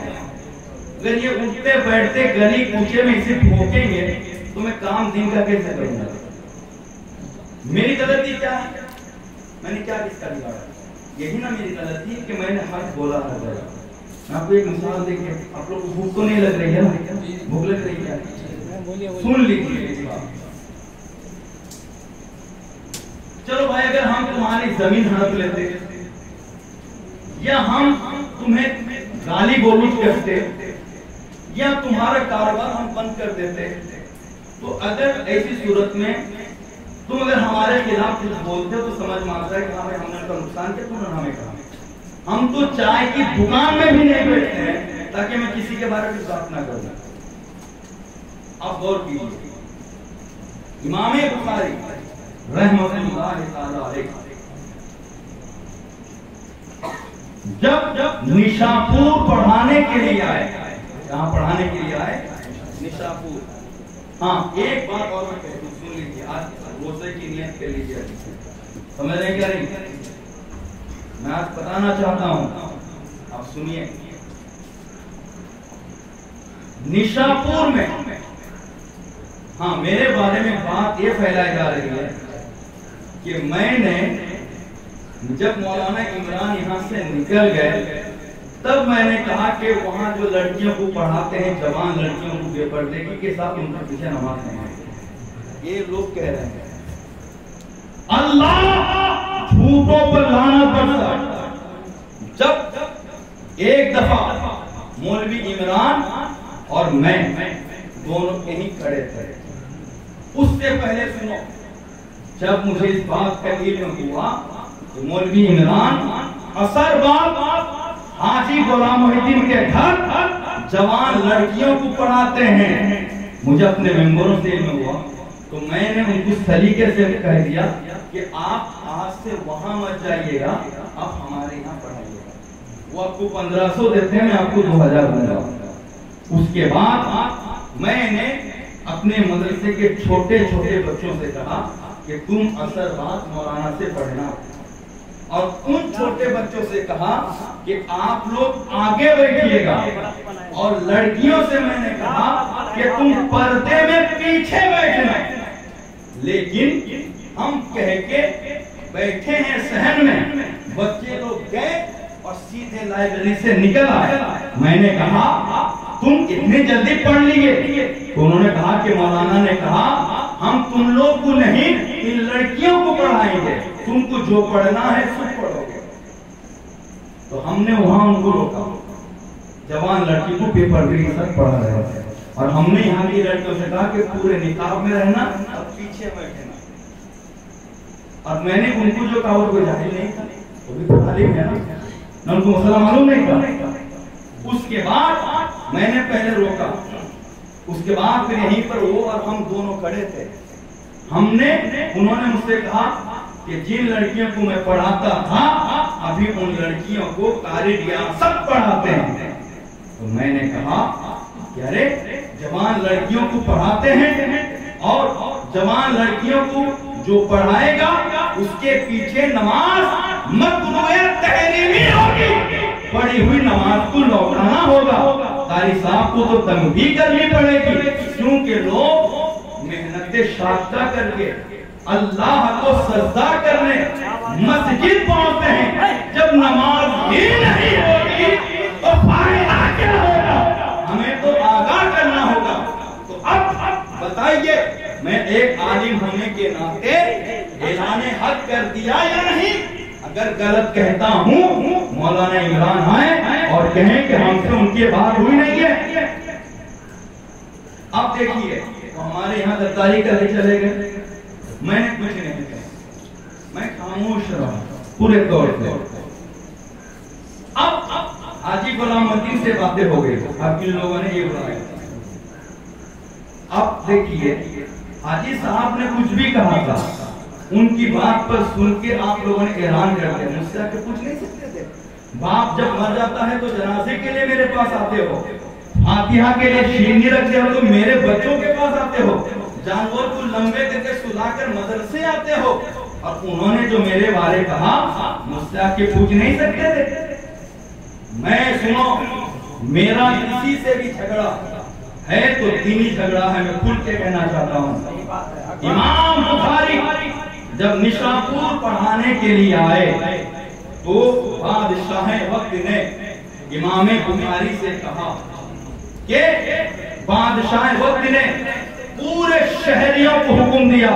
S1: अगर ये उठते बैठते गली कूचे में इसे ठोकेंगे तो मैं काम दिन का कैसे करूंगा? मेरी गलती क्या है? मैंने क्या किसका बिगाड़ा? यही ना मेरी गलती है कि मैंने हक बोला था। मैं आपको एक मिसाल देखिए, आप लोग को भूख तो नहीं लग रही है ना? भूख लग रही है? सुन लीजिए। चलो भाई, अगर हम तुम्हारी जमीन हड़प लेते या हम तुम्हें गाली गलौज करते या तुम्हारा कारोबार हम बंद कर देते, तो अगर ऐसी सूरत में तुम अगर हमारे खिलाफ कुछ बोलते हो तो समझ में आता है कि हमें हमने उनका नुकसान किया, तुमने हमें कहा। हम तो चाय की दुकान में भी नहीं बैठते हैं ताकि मैं किसी के बारे में बात ना करूं। आप गौर कीजिए, इमाम बुखारी रहमतुल्लाह अलैह जब निशापुर पढ़ाने के लिए आए, कहाँ पढ़ाने के लिए आए? निशापुर। हाँ, एक बात और मैं कहता हूं, सुन लीजिए, आज रोजे की नियत कर लीजिए। समझ रहे क्या नहीं? मैं आज बताना चाहता हूं, आप सुनिए। निशापुर में, हाँ, मेरे बारे में बात ये फैलाई जा रही है कि मैंने जब मौलाना इमरान यहाँ से निकल गए तब मैंने कहा कि वहाँ जो लड़कियों को पढ़ाते हैं, जवान लड़कियों को बेपर्दगी के साथ उनके पीछे नमाज नहीं, ये लोग कह रहे हैं। अल्लाह झूठों पर लानत बरसाए। जब एक दफा मौलवी इमरान और मैं दोनों कहीं खड़े थे, उससे पहले सुनो, जब मुझे इस बात का इल्म हुआ तो मौलवी इमरान असर बाद हाजी गुलाम मोहिद्दीन के घर जवान लड़कियों को पढ़ाते हैं। मुझे अपने मेंबरों से इल्म हुआ तो मैंने उनको इस तरीके से कह दिया कि आप आज से वहां मत जाइएगा, आप हमारे यहाँ पढ़ाइएगा। वो आपको 1500 देते हैं, मैं आपको 2000 दूंगा। उसके बाद मैंने अपने मदरसे के छोटे छोटे बच्चों से कहा कि तुम असरबाद मौलाना से पढ़ना, और उन छोटे बच्चों से कहा कि आप लोग आगे बैठिएगा, और लड़कियों से मैंने कहा कि तुम पर्दे में पीछे बैठना। लेकिन हम कह के बैठे हैं सहन में, बच्चे लोग गए और सीधे लाइब्रेरी से निकल आए। मैंने कहा तुम इतने जल्दी पढ़ लिए? तो उन्होंने कहा कि मौलाना ने कहा हम तुम लोग को नहीं, इन लड़कियों को पढ़ाएंगे, तुमको जो पढ़ना है सब पढ़ोगे। तो हमने वहां उनको रोका, जवान लड़की को बेपर्दगी के साथ पढ़ा रहे थे, और हमने यहाँ की लड़कियों से कहा कि पूरे निकाब में रहना और पीछे बैठना। और मैंने उनको जो कहा वो जाहिल नहीं था, वो भी तालीम है ना, उनको मसला मालूम नहीं था। उसके बाद मैंने पहले रोका, उसके बाद फिर यहीं पर वो और हम दोनों खड़े थे। उन्होंने मुझसे कहा कि जिन लड़कियों को मैं पढ़ाता था अभी उन लड़कियों को कारी रियासत पढ़ाते हैं। तो मैंने कहा कि अरे जवान लड़कियों को पढ़ाते हैं, और जवान लड़कियों को जो पढ़ाएगा उसके पीछे नमाज मतलूए तहरीमी होगी, पढ़ी हुई नमाज को लौटाना होगा। कारी साहब को तो तंबीह करनी पड़ेगी, क्योंकि लोग मेहनत शास्त्रा करके अल्लाह को सजदा करने मस्जिद पहुंचते हैं, जब नमाज ही नहीं होगी तो फायदा क्या होगा? हमें तो आगाह करना होगा। तो अब बताइए, मैं एक आलिम होने के नाते ऐलाने हक कर दिया या नहीं? अगर गलत कहता हूँ मौलाना इमरान आए और कहें कि हमसे उनकी बात हुई नहीं है। अब देखिए, तो हमारे यहाँ गद्दारी करके चले गए, मैंने कुछ नहीं कहा, मैं खामोश रहा पूरे दौर से। अब हाजी गुलाम मोहिद्दीन से बातें हो गई, अब इन लोगों ने ये बुलाया। अब देखिए, हाजी साहब ने कुछ भी कहा था, उनकी बात पर सुन के आप लोगों ने हैरान कर दिया, मुझसे आके पूछ नहीं सकते थे? बाप जब मर जाता है तो जनाजे के लिए मेरे पास आते हो, फातिहा के लिए शीरनी रखते हो तो मेरे बच्चों के पास आते हो, जानवर को लंबे करके सुलाकर मदरसे आते हो, और उन्होंने जो मेरे बारे कहा मुझसे आके पूछ नहीं सकते थे? मैं सुनो, मेरा किसी से भी झगड़ा है तो दीनी झगड़ा है, मैं खुल के कहना चाहता हूँ। इमाम बुखारी जब निशापुर पढ़ाने के लिए आए तो बादशाह वक्त ने इमाम बुखारी से कहा कि बादशाह वक्त ने पूरे शहरियों को हुक्म दिया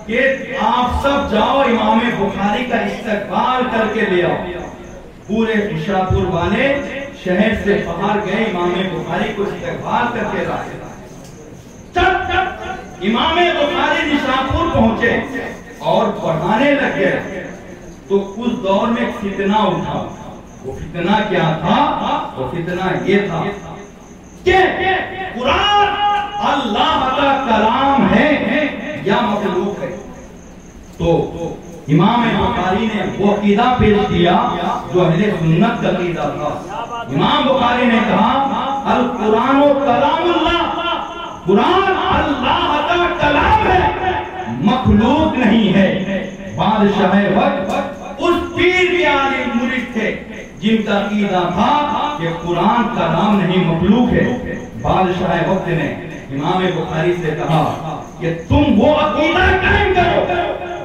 S1: कि आप सब जाओ इमाम बुखारी का इस्तकबाल करके ले आओ। पूरे निशापुर वाले शहर से बाहर गए, इमाम बुखारी को इस्तकबाल करके लाए। जब इमाम बुखारी निशापुर पहुंचे और पढ़ाने लगे तो उस दौर में फितना उठा। वो फितना क्या था? वो फितना ये था कि कुरान अल्लाह का कलाम है या मखलूक है। तो इमाम बुखारी ने वो अकीदा पेश किया जो अहले सुन्नत का अकीदा था। इमाम बुखारी ने कहा अल कुरान कलामुल्लाह, कुरान अल्लाह का कलाम है, मखलूक नहीं है। बादशाह वक्त उस पीर के आलिम मुरीद थे जिनका अकीदा था कि कुरान कलाम नहीं मखलूक है। बादशाह वक्त ने इमाम बुखारी से कहा कि तुम वो अकीदा कायम करो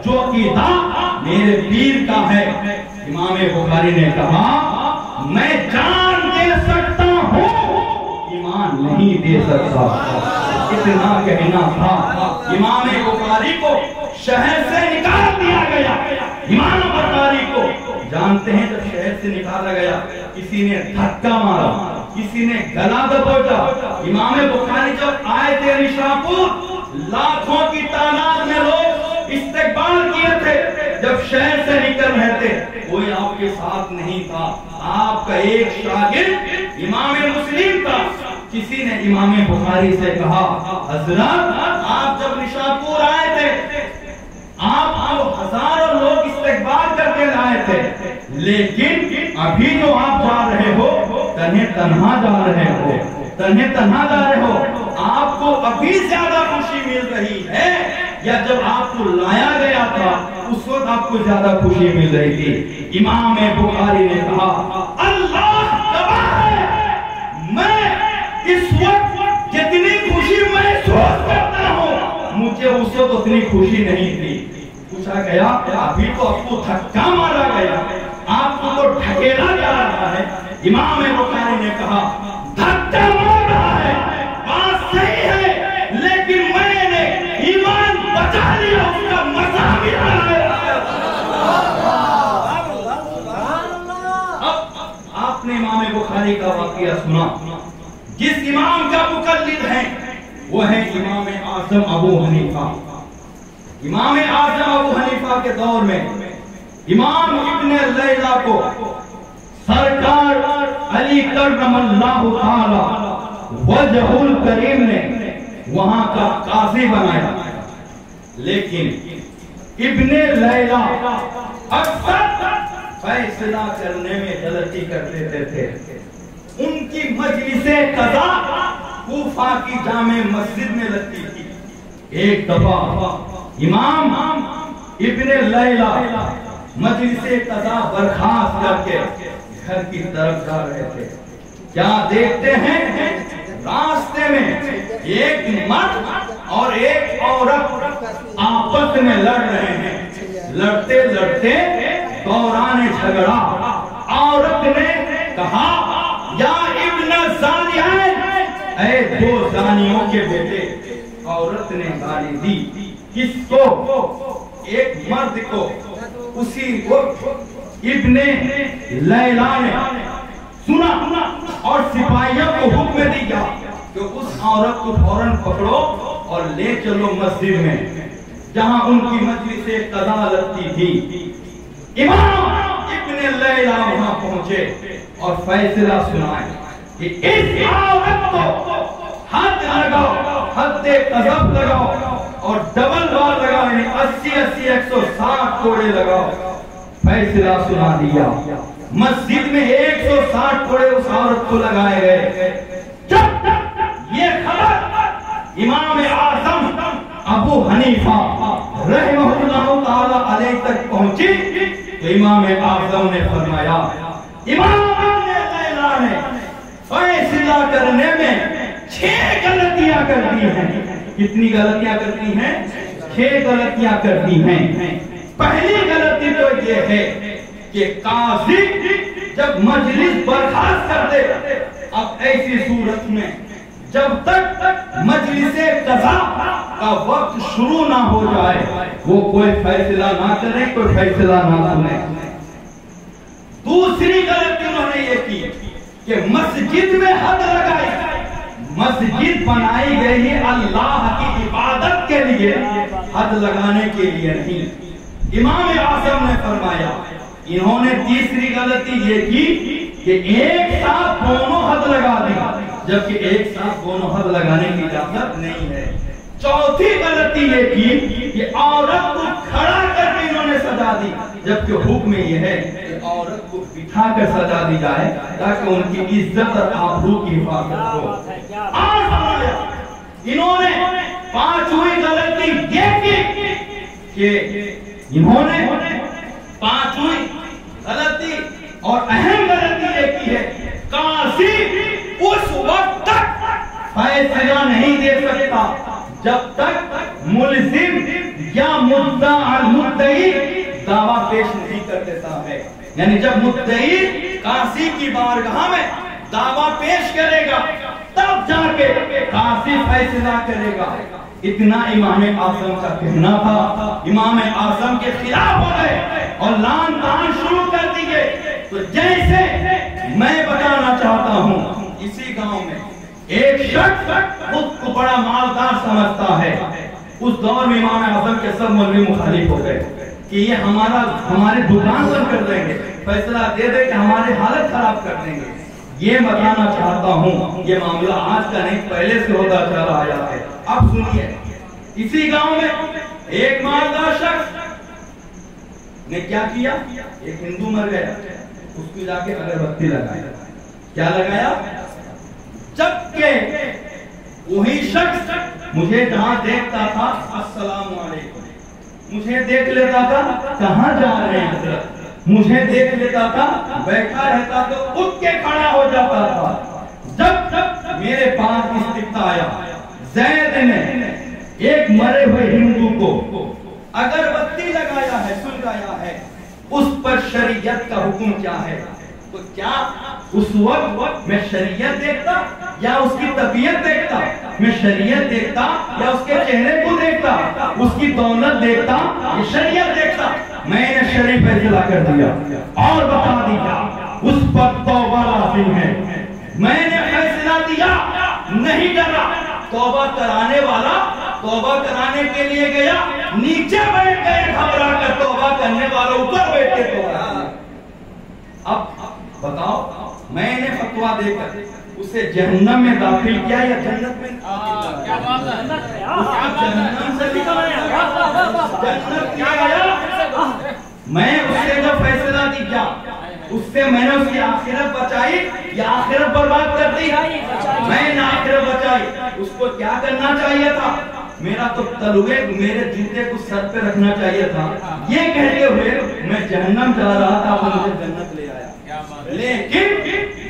S1: जो अकीदा मेरे पीर का है। इमाम बुखारी ने कहा मैं जान दे सकता हूँ, ईमान नहीं दे सकता। इतना कहना था। इमाम बुखारी को शहर से निकाल दिया गया। इमाम बुखारी को जानते हैं जब शहर से निकाला गया, किसी ने धक्का मारा, किसी ने गला दबोचा। इमाम बुखारी जब आए थे निशापुर, लाखों की तादाद में लोग इस्तकबाल किए थे। जब शहर से निकल रहे थे, कोई आपके साथ नहीं था। आपका एक शागिर्द इमाम मुस्लिम था। किसी ने इमाम बुखारी से कहा हजरत आप जब निशापुर आए थे, आप हजारों लोग इस्तकबाल करके आए थे, लेकिन अभी जो आप जा रहे हो तन्हे तन्हा जा रहे हो, तन्हे तन्हा जा रहे हो। आपको अभी ज्यादा खुशी मिल रही है या जब आपको लाया गया था उस वक्त आपको ज्यादा खुशी मिल रही थी? इमाम बुखारी ने कहा अल्लाह गवाह है, मैं इस वक्त जितनी खुशी महसूस करता हूँ मुझे उस वक्त उतनी खुशी नहीं थी। पूछा गया अभी तो आपको धक्का मारा गया, आपको तो ढकेला जा रहा है। इमाम बुखारी ने कहा धक्का मार रहा है, बात सही है, लेकिन मैंने ईमान बचा लिया, उसका मजा भी आ रहा है। अब आपने इमाम बुखारी का वाकया सुना। जिस इमाम का मुकल्लिद है वो है इमाम आजम अबू हनीफा। इमाम आजम अबू हनीफा के दौर में इमाम इब्ने लैला को सरकार अली करमल्लाहु ताला वजहुल करीम ने वहां का काजी बनाया। लेकिन इब्ने लैला अक्सर फैसला करने में गलती कर देते थे। उनकी मजलिसे कज़ा कूफा की जामे मस्जिद में लगती थी। एक दफा इमाम इब्ने लैला मजलिसे कज़ा बर्खास्त करके घर की तरफ जा रहे थे। क्या देखते हैं रास्ते में एक मर्द और एक औरत आपस में लड़ रहे हैं। लड़ते लड़ते दौरान झगड़ा औरत ने कहा या इब्न ज़ानियैन, ऐ दो जानियों के बेटे। औरत ने गाली दी किसको? एक मर्द को। उसी वक्त इब्ने लैला ने सुना और सिपाहियों को हुक्म दिया कि उस औरत को फौरन पकड़ो और ले चलो मस्जिद में जहां उनकी मजलिसे कज़ा लगती थी। इमाम इब्ने लैला वहां पहुंचे और फैसला सुनाए कि इस औरत को हद लगाओ, हद्दे क़ज़फ़ लगाओ और डबल बार लगाओ, यानी 80-80 160 कोड़े लगाओ। फैसला सुना दिया। मस्जिद में 160 कोड़े उस औरत को लगाए गए। जब ये खबर इमाम आज़म अबू हनीफा रहमतुल्लाह ताला अलैह तक पहुंची तो इमाम आज़म ने फरमाया इमाम लैला ने फैसला करने में 6 गलतियां कर दी हैं। कितनी गलतियां करती हैं? 6 गलतियां करती हैं। पहली गलती तो ये है कि काजी जब मजलिस बर्खास्त कर दे, अब ऐसी सूरत में जब तक मजलिसे कज़ा का वक्त शुरू ना हो जाए वो कोई फैसला ना करे, कोई फैसला ना सुने। दूसरी गलती उन्होंने ये की कि मस्जिद में हद लगाई। मस्जिद बनाई गई है अल्लाह की इबादत के लिए, हद लगाने के लिए नहीं। इमाम आज़म ने फरमाया, इन्होंने तीसरी गलती ये की कि एक साथ दोनों हद लगा दी, जबकि एक साथ दोनों हद लगाने की इजाजत नहीं है। चौथी गलती ये की कि औरत को खड़ा करके इन्होंने सजा दी, जबकि हुक्म ये है कि औरत को बिठा कर सजा दी जाए ताकि उनकी इज्जत और आबरू की हिफाजत हो। और इन्होंने पांचवी गलती ये की कि इन्होंने पांचवी गलती और अहम गलती ये की है काजी उस वक्त तक फैसला नहीं दे सकता जब तक मुल्जिम या मुद्दई दावा पेश नहीं कर देता है। यानी जब मुद्दई काजी की बारगाह में दावा पेश करेगा तब जाके काजी फैसला करेगा। इतना इमाम आजम का कहना था। इमाम आजम के खिलाफ हो गए और लान तान शुरू कर दिए। तो जैसे मैं बताना चाहता हूँ, इसी गांव में एक शख्स खुद को बड़ा मालदार समझता है। उस दौर में इमाम आजम के सब मौलवी मुखालिफ हो गए कि ये हमारे दुकान बंद कर देंगे, फैसला दे दे कि हमारी हालत खराब कर देंगे। ये बताना चाहता हूँ, ये मामला आज का नहीं, पहले से होता चला आया है। अब सुनिए, इसी गांव में एक मालदार शख्स ने क्या किया, एक हिंदू मर गया, उसको जाके अगरबत्ती लगाया। क्या लगाया? जबकि वही शख्स मुझे जहां देखता था अस्सलाम वालेकुम, मुझे देख लेता था कहां जा रहे हैं हजरत, मुझे देख लेता था बैठा रहता तो उठ के खड़ा हो जाता था। जब मेरे पास इस्तिफ्ता आया, जैद ने एक मरे हुए हिंदू को अगरबत्ती लगाया है, सुलगाया है, उस पर शरीयत का हुक्म क्या है? तो क्या उस वक्त मैं शरीयत देखता या उसकी तबीयत देखता? मैं शरीयत देखता या उसके चेहरे को देखता, उसकी दौलत देखता या शरीयत देखता? मैंने शरीफ फैसला कर दिया और बता दिया उस पर तौबा लाजिम है। मैंने फैसला दिया, नहीं डरा। तौबा कराने वाला तौबा कराने के लिए गया, नीचे बैठ गए घबरा कर, तौबा करने वाला ऊपर बैठ के तौबा। अब बताओ, मैंने फतवा देकर उसे जहन्नम में दाखिल किया या जन्नत में? क्या बात है, जहन्नम से निकाला, जन्नत में आया। मैं उससे जो फैसला दिया, उससे मैंने उसकी आखिरत बचाई या आखिरत बर्बाद कर दी? मैंने आखिरत बचाई। उसको क्या करना चाहिए था? मेरा तो तलुए मेरे जूते को सर पे रखना चाहिए था। ये कहते हुए मैं जहन्नम जा रहा था, वो मुझे जन्नत ले आया। लेकिन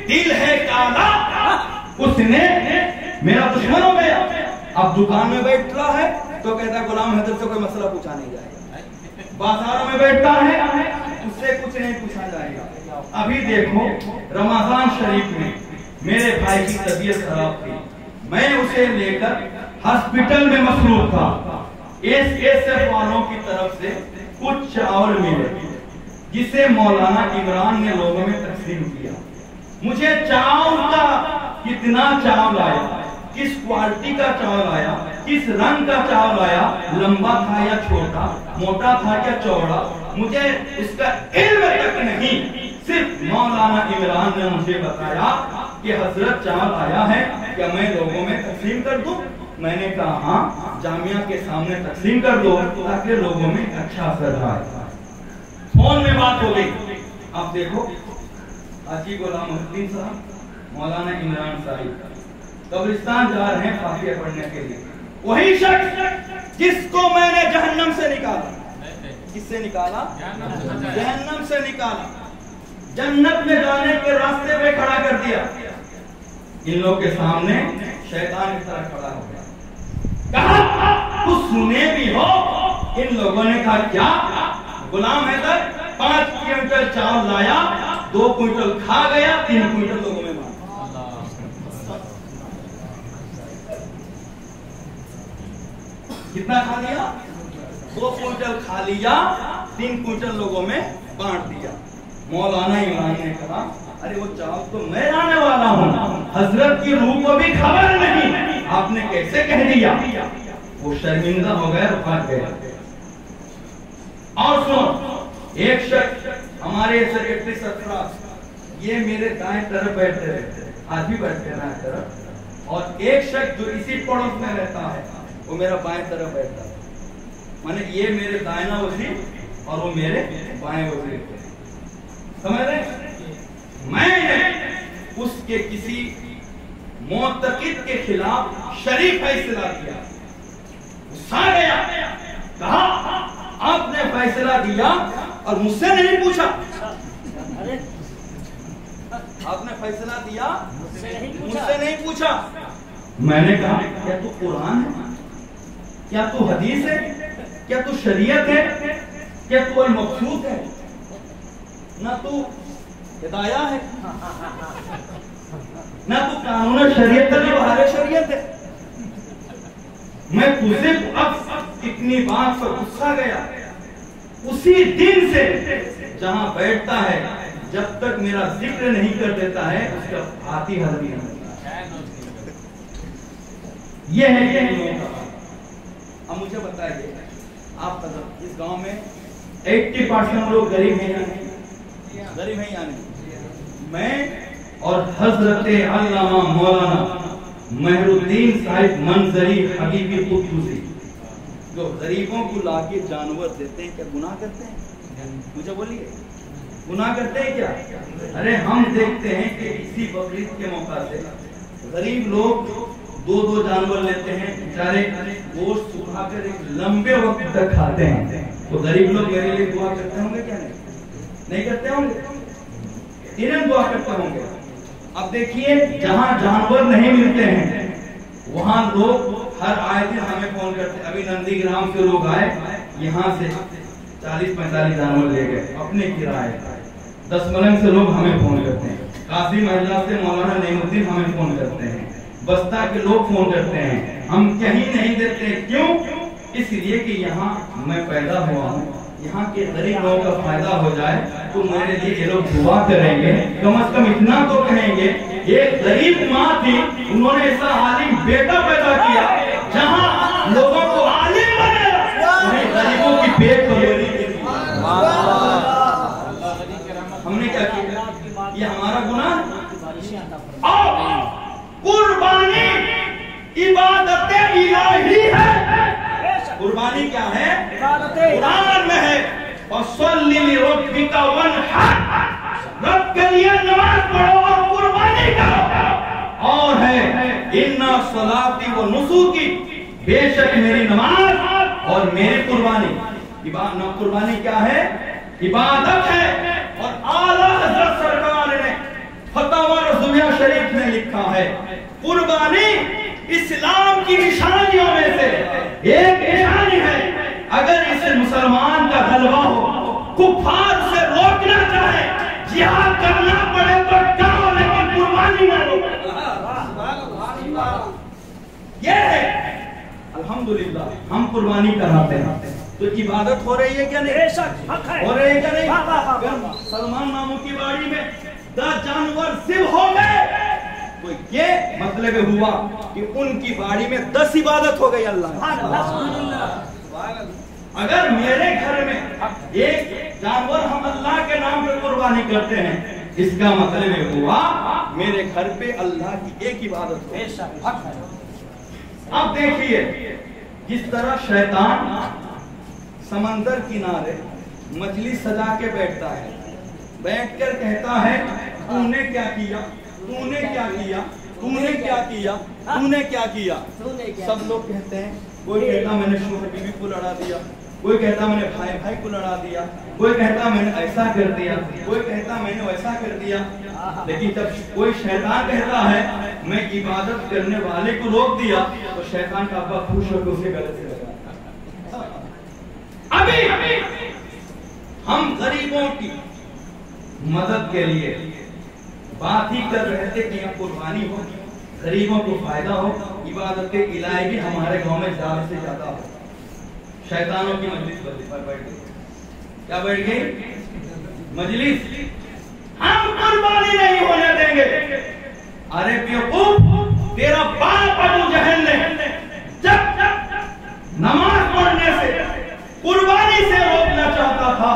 S1: दिल है काला, उसने मेरा दुश्मन हो गया। अब दुकान में बैठ रहा है तो कहता है गुलाम हैदर से कोई मसला पूछा नहीं जाएगा। बाजारों में बैठता है, उससे कुछ नहीं पूछा जाएगा। अभी देखो, रमजान शरीफ में मेरे भाई की तबीयत खराब थी, मैं उसे लेकर हॉस्पिटल में मसरूफ था। एसएसएफ वालों की तरफ से कुछ चावल मिले, जिसे मौलाना इमरान ने लोगों में तकसीम किया। मुझे चावल का कितना चावल आया, किस क्वालिटी का चावल आया, किस रंग का चावल आया, लंबा था या छोटा, मोटा था या चौड़ा, मुझे इसका इल्म तक नहीं। सिर्फ मौलाना इमरान ने मुझे बताया कि हजरत चावल आया है, क्या मैं लोगों में तकसीम कर दूं? मैंने कहा हाँ, जामिया के सामने तकसीम कर दो ताकि लोगों में अच्छा असर आए। फोन में बात हो गई। अब देखो, हाजी गुलाम मुहद्दीन साहब, मौलाना इमरान साहिब कब्रिस्तान जा रहे हैं फातिहा पढ़ने के लिए। वही शख्स जिसको मैंने जहन्नम से निकाला, किससे निकाला? जहन्नम से निकाला, जन्नत में जाने के रास्ते पे खड़ा कर दिया। इन लोगों के सामने शैतान की तरह खड़ा हो गया। कहा कुछ सुने भी हो? इन लोगों ने कहा क्या? गुलाम हैदर 5 क्विंटल चावल लाया, 2 क्विंटल खा गया, 3 क्विंटल लोगों में मारा। कितना खा लिया? 2 क्विंटल खा लिया, 3 क्विंटल लोगों में बांट दिया। मौलाना इमरान ने कहा अरे वो चावल तो मैं लाने वाला हूँ, हजरत की रूह को भी खबर नहीं, आपने कैसे कह दिया? वो शर्मिंदा हो गया और भाग गया। और सुनो, एक शख्स हमारे सेक्रेटरी सरफराज, ये मेरे दाएं तरफ बैठते रहते, आज भी बैठते हैं दाएं तरफ, और एक शख्स जो इसी पड़ोस में रहता है वो मेरा बाएं तरफ बैठता है। माने ये मेरे दाहिना वजीर और वो मेरे बाएं वजीर, समझ रहे? मैंने उसके किसी मुतकिद के खिलाफ शरीफ फैसला किया, गुस्सा गया, कहा आपने फैसला दिया और मुझसे नहीं पूछा। आपने फैसला दिया, मुझसे नहीं पूछा। मैंने कहा क्या तू कुरान है, क्या तू हदीस है, क्या तू शरीयत है? क्या तू मबसूत है, ना तू हिदाया है, ना तू कानून शरीयत का व्यवहार शरीयत है। मैं तुझे अब इतनी बात पर गुस्सा गया, उसी दिन से जहां बैठता है जब तक मेरा जिक्र नहीं कर देता है उसका हाथ ही हल नहीं होता। यह है ये। अब मुझे बताइए, आप इस गांव में 80% लोग गरीब हैं या नहीं? गरीब हैं या नहीं? मैं और हजरत अल्लामा मौलाना मेहरुद्दीन साहिब मंजरी हबीबी कुद्दूसी जो गरीबों को लाके जानवर देते हैं, क्या गुनाह करते हैं? मुझे बोलिए, गुनाह करते हैं क्या? अरे हम देखते हैं कि इसी बकरीद के मौका से गरीब लोग 2-2 जानवर लेते हैं, बेचारे गोश्त सुखाकर एक लंबे वक्त तक खाते हैं। तो गरीब लोग मेरे लिए दुआ करते होंगे क्या? नहीं करते होंगे? इन्हें दुआ करते होंगे। अब देखिए, जहां जानवर नहीं मिलते हैं वहां लोग हर आए दिन हमें फोन करते हैं। अभी नंदीग्राम से लोग आए, यहाँ से 40-45 जानवर ले गए अपने किराए। 10 मलंग से लोग हमें फोन करते हैं, काशी महिला से मौलाना नईमुद्दीन हमें फोन करते हैं, बस्ता के लोग फोन करते हैं। हम कहीं नहीं देते, क्यों? इसलिए कि यहाँ मैं पैदा हुआ हूँ, यहाँ के गरीब लोगों का फायदा हो जाए तो मेरे लिए ये लोग दुआ करेंगे। कम से कम इतना तो कहेंगे, एक गरीब माँ थी, उन्होंने ऐसा आलिम बेटा पैदा किया, जहाँ लोगों को आलिम बनाया, उन्हें गरीबों की पेट भरी। हमने क्या किया? ये हमारा गुनाह। कुर्बानी इबादत इलाही है। कुर्बानी क्या है? कुरान में है, रब के लिए नमाज पढ़ो और कुर्बानी करो। और है इन्ना सलाती व नुसूकी, बेशक मेरी नमाज और मेरी कुर्बानी। कुर्बानी क्या है? इबादत है। और आला हज़रत सरकार ने फतवा रज़विया शरीफ में लिखा है, कुर्बानी इस्लाम की निशानियों में से एक निशानी है। अगर इसे मुसलमान का गलबा हो, कुफार से रोकना चाहे, जिहाद करना पड़े तो करो, लेकिन कुर्बानी न लो। ये है अल्हम्दुलिल्लाह, हम कुर्बानी कराते हैं तो इबादत हो रही है क्या? नहीं हो रही है क्या? नहीं। सलमान मामू की बाड़ी में 10 जानवर सिर्फ हो गए, तो ये मतलब हुआ कि उनकी बाड़ी में 10 इबादत हो गई अल्लाह। अगर मेरे घर में एक जानवर हम अल्लाह के नाम पे कुर्बानी करते हैं, इसका मतलब हुआ मेरे घर पे अल्लाह की एक इबादत हो। अब देखिए, जिस तरह शैतान समंदर किनारे मछली सजा के बैठता है, बैठकर कहता है तूने क्या किया, तूने क्या किया, तूने क्या किया, तूने क्या किया। सब लोग कहते हैं, कोई कहता मैंने शोहर बीवी को लड़ा दिया, कोई कहता मैंने भाई भाई को लड़ा दिया, कोई कहता मैंने ऐसा कर दिया, कोई कहता मैंने वैसा कर दिया। लेकिन जब कोई शैतान कहता है मैं इबादत करने वाले को रोक दिया, तो शैतान का अब्बा खुश होकर उसे गले से लगा। अभी हम गरीबों की मदद के लिए बात ही कर रहे थे कि कुर्बानी हो, गरीबों को फायदा हो, इबादत के इलाही भी हमारे गांव में ज्यादा से ज्यादा हो। शैतानों की मजलिस पर बैठ गई। क्या बैठ गई? मजलिस। हम कुर्बानी नहीं होने देंगे। अरे बेवकूफ, तेरा बाप अबू जहल ने जब नमाज पढ़ने से, कुर्बानी से रोकना चाहता था,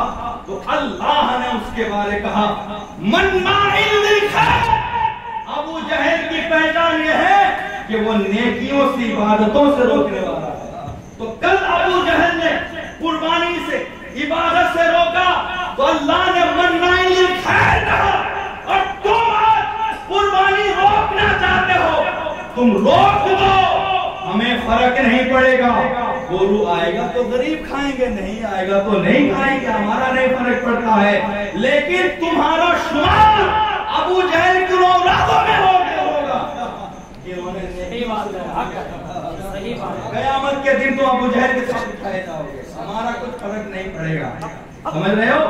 S1: तो अल्लाह ने उसके बारे कहा मन्नाइल लिखैर। अबू जहल की पहचान यह है कि वो नेकियों से, इबादतों से रोकने वाला है। तो कल अबू जहल ने कुर्बानी से, इबादत से रोका, तो अल्लाह ने मन्नाइल लिखैर कहा। और तुम आज कुर्बानी रोकना चाहते हो, तुम रोक दो, हमें फर्क नहीं पड़ेगा। गोरू आएगा तो गरीब खाएंगे, नहीं आएगा तो नहीं खाएंगे, हमारा नहीं फर्क पड़ता है। लेकिन तुम्हारा शुमार अबू जहल की औलादों में होगा। कयामत के दिन तो अबू जहल के साथ उठाए जाओगे, हमारा कुछ फर्क नहीं पड़ेगा। समझ रहे हो?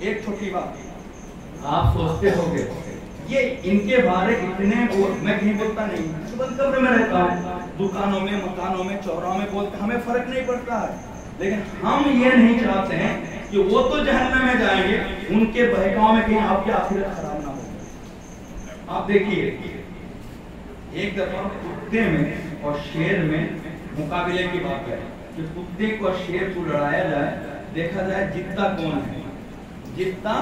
S1: एक छोटी बात आप सोचते होंगे ये इनके बारे इतने मैं कहीं बोलता नहीं, बंद कमरे में रहता हूँ, दुकानों में, मकानों में, चौराहों में बोलते, हमें फर्क नहीं पड़ता है। लेकिन हम ये नहीं चाहते हैं कि वो तो जहन्नम में जाएंगे, उनके बहकाव में कहीं आपकी आखिरत खराब ना हो। आप देखिए एक दफा कुत्ते में और शेर में मुकाबले की बात है कि कुत्ते को और शेर को लड़ाया जाए, देखा जाए जीतता कौन है, जीतता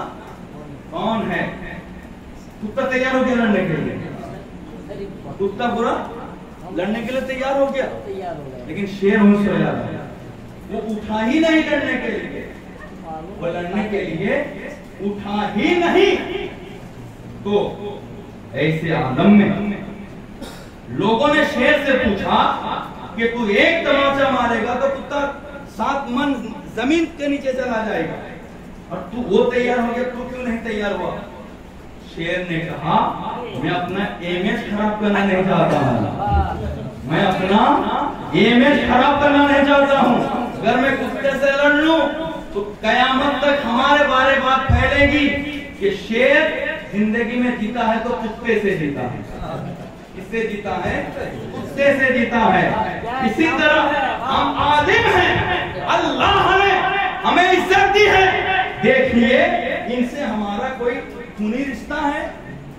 S1: कौन है। कुत्ता तैयार हो गया लड़ने के लिए, कुत्ता पूरा लड़ने के लिए तैयार हो गया, लेकिन शेर होश हो जाता, वो उठा ही नहीं लड़ने के लिए, वो लड़ने के लिए उठा ही नहीं। तो ऐसे आलम में लोगों ने शेर से पूछा कि तू एक तमाचा मारेगा तो कुत्ता 7 मन जमीन के नीचे चला जाएगा, और तू वो तैयार हो गया, तू क्यों नहीं तैयार हुआ? शेर ने कहा मैं अपना इमेज खराब करना नहीं चाहता हूँ, मैं अपना इमेज खराब करना नहीं चाहता हूँ। अगर मैं कुत्ते से लड़ लूं तो कयामत तक हमारे बारे बात फैलेगी कि शेर जिंदगी में जीता है तो कुत्ते से जीता है, किससे जीता है? कुत्ते से जीता है। इसी तरह हम आदिम हैं, अल्लाह ने हमें इज्जत दी है। देखिए इनसे हमारा कोई खूनी रिश्ता है,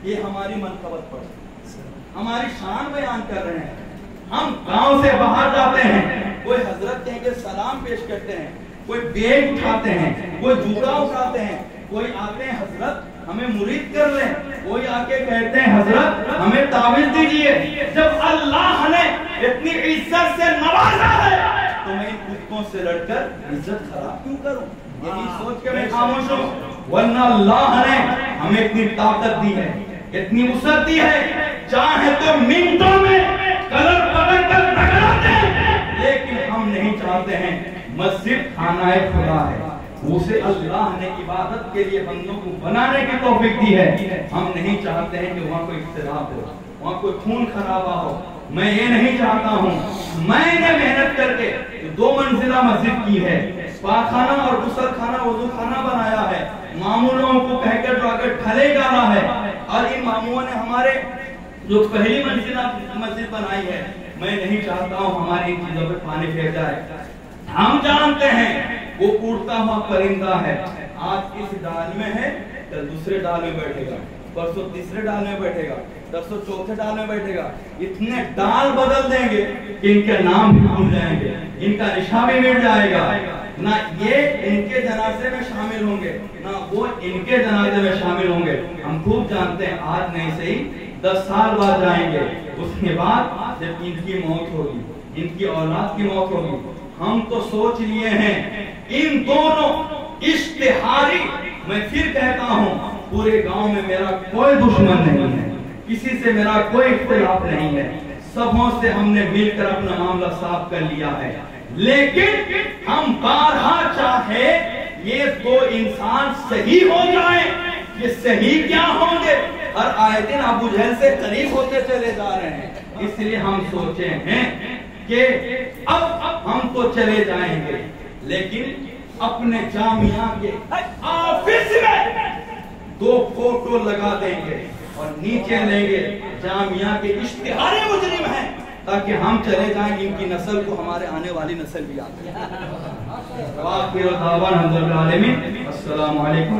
S1: ये हमारी मनकबत पर हमारी शान बयान कर रहे हैं। हम गांव से बाहर जाते हैं, कोई हजरत कह के सलाम पेश करते हैं, कोई बेग उठाते हैं, कोई जूता उठाते हैं, कोई आते हैं हजरत हमें मुरीद कर ले, कोई आके कहते हैं हजरत हमें तावीज़ दीजिए। जब अल्लाह ने इतनी इज्जत से नवाजा है तो मैं इन कुत्तों से लड़कर इज्जत खराब क्यों करूं? यही सोच के मैं खामोश हूं। वरना अल्लाह ने हमें इतनी ताकत दी है, इतनी वुसअत दी है, चाहे तो मिनटों में कलर पकड़ कर टकरा दे, लेकिन हम नहीं चाहते हैं। मस्जिद खाना खुदा है, उसे अल्लाह ने इबादत के लिए बंदों को बनाने की तौफीक दी है। हम नहीं चाहते हैं कि वहाँ कोई इख्तिलाफ हो, वहाँ कोई खून खराबा हो। मैं ये नहीं चाहता हूँ। मैंने मेहनत करके 2 मंजिला मस्जिद की है, पाखाना और गुसल खाना, वजू खाना बनाया है, मामूलों को कहकर जो आकर ठले डाला है, और इन मामूओं ने हमारे जो पहली मंजिला मस्जिद बनाई है। मैं नहीं चाहता हूँ हमारी इन चीजों पर पानी फेर जाए। हम जानते हैं वो उड़ता हुआ परिंदा है, आज इस डाल में है, कल दूसरे डाल में बैठेगा, परसों तीसरे डाल में बैठेगा, परसों चौथे डाल में बैठेगा। इतने डाल बदल देंगे कि इनके नाम भी भूल जाएंगे, इनका निशा भी मिट जाएगा। ना ये इनके जनाजे में शामिल होंगे, ना वो इनके जनाजे में शामिल होंगे। हम खूब जानते हैं आज नहीं सही 10 साल बाद जाएंगे, उसके बाद जब इनकी मौत होगी, इनकी औलाद की मौत होगी। हम तो सोच लिए हैं इन दोनों इश्तिहारी, मैं फिर कहता हूँ पूरे गांव में मेरा कोई दुश्मन नहीं है, किसी से मेरा कोई इख्तिलाफ नहीं है, सबों से हमने मिलकर अपना मामला साफ कर लिया है। लेकिन हम बारहा चाहे ये 2 इंसान सही हो जाए, ये सही क्या होंगे? हर आए दिन अबू जहल से करीब होते चले जा रहे हैं। इसलिए हम सोचे हैं कि अब हम तो चले जाएंगे, लेकिन अपने जामिया के ऑफिस में 2 फोटो लगा देंगे और नीचे लेंगे जामिया के इश्तिहारी मुजरिम हैं, ताकि हम चले जाएं, इनकी नस्ल को हमारे आने वाली नस्ल भी याद रहे। अस्सलाम वालेकुम।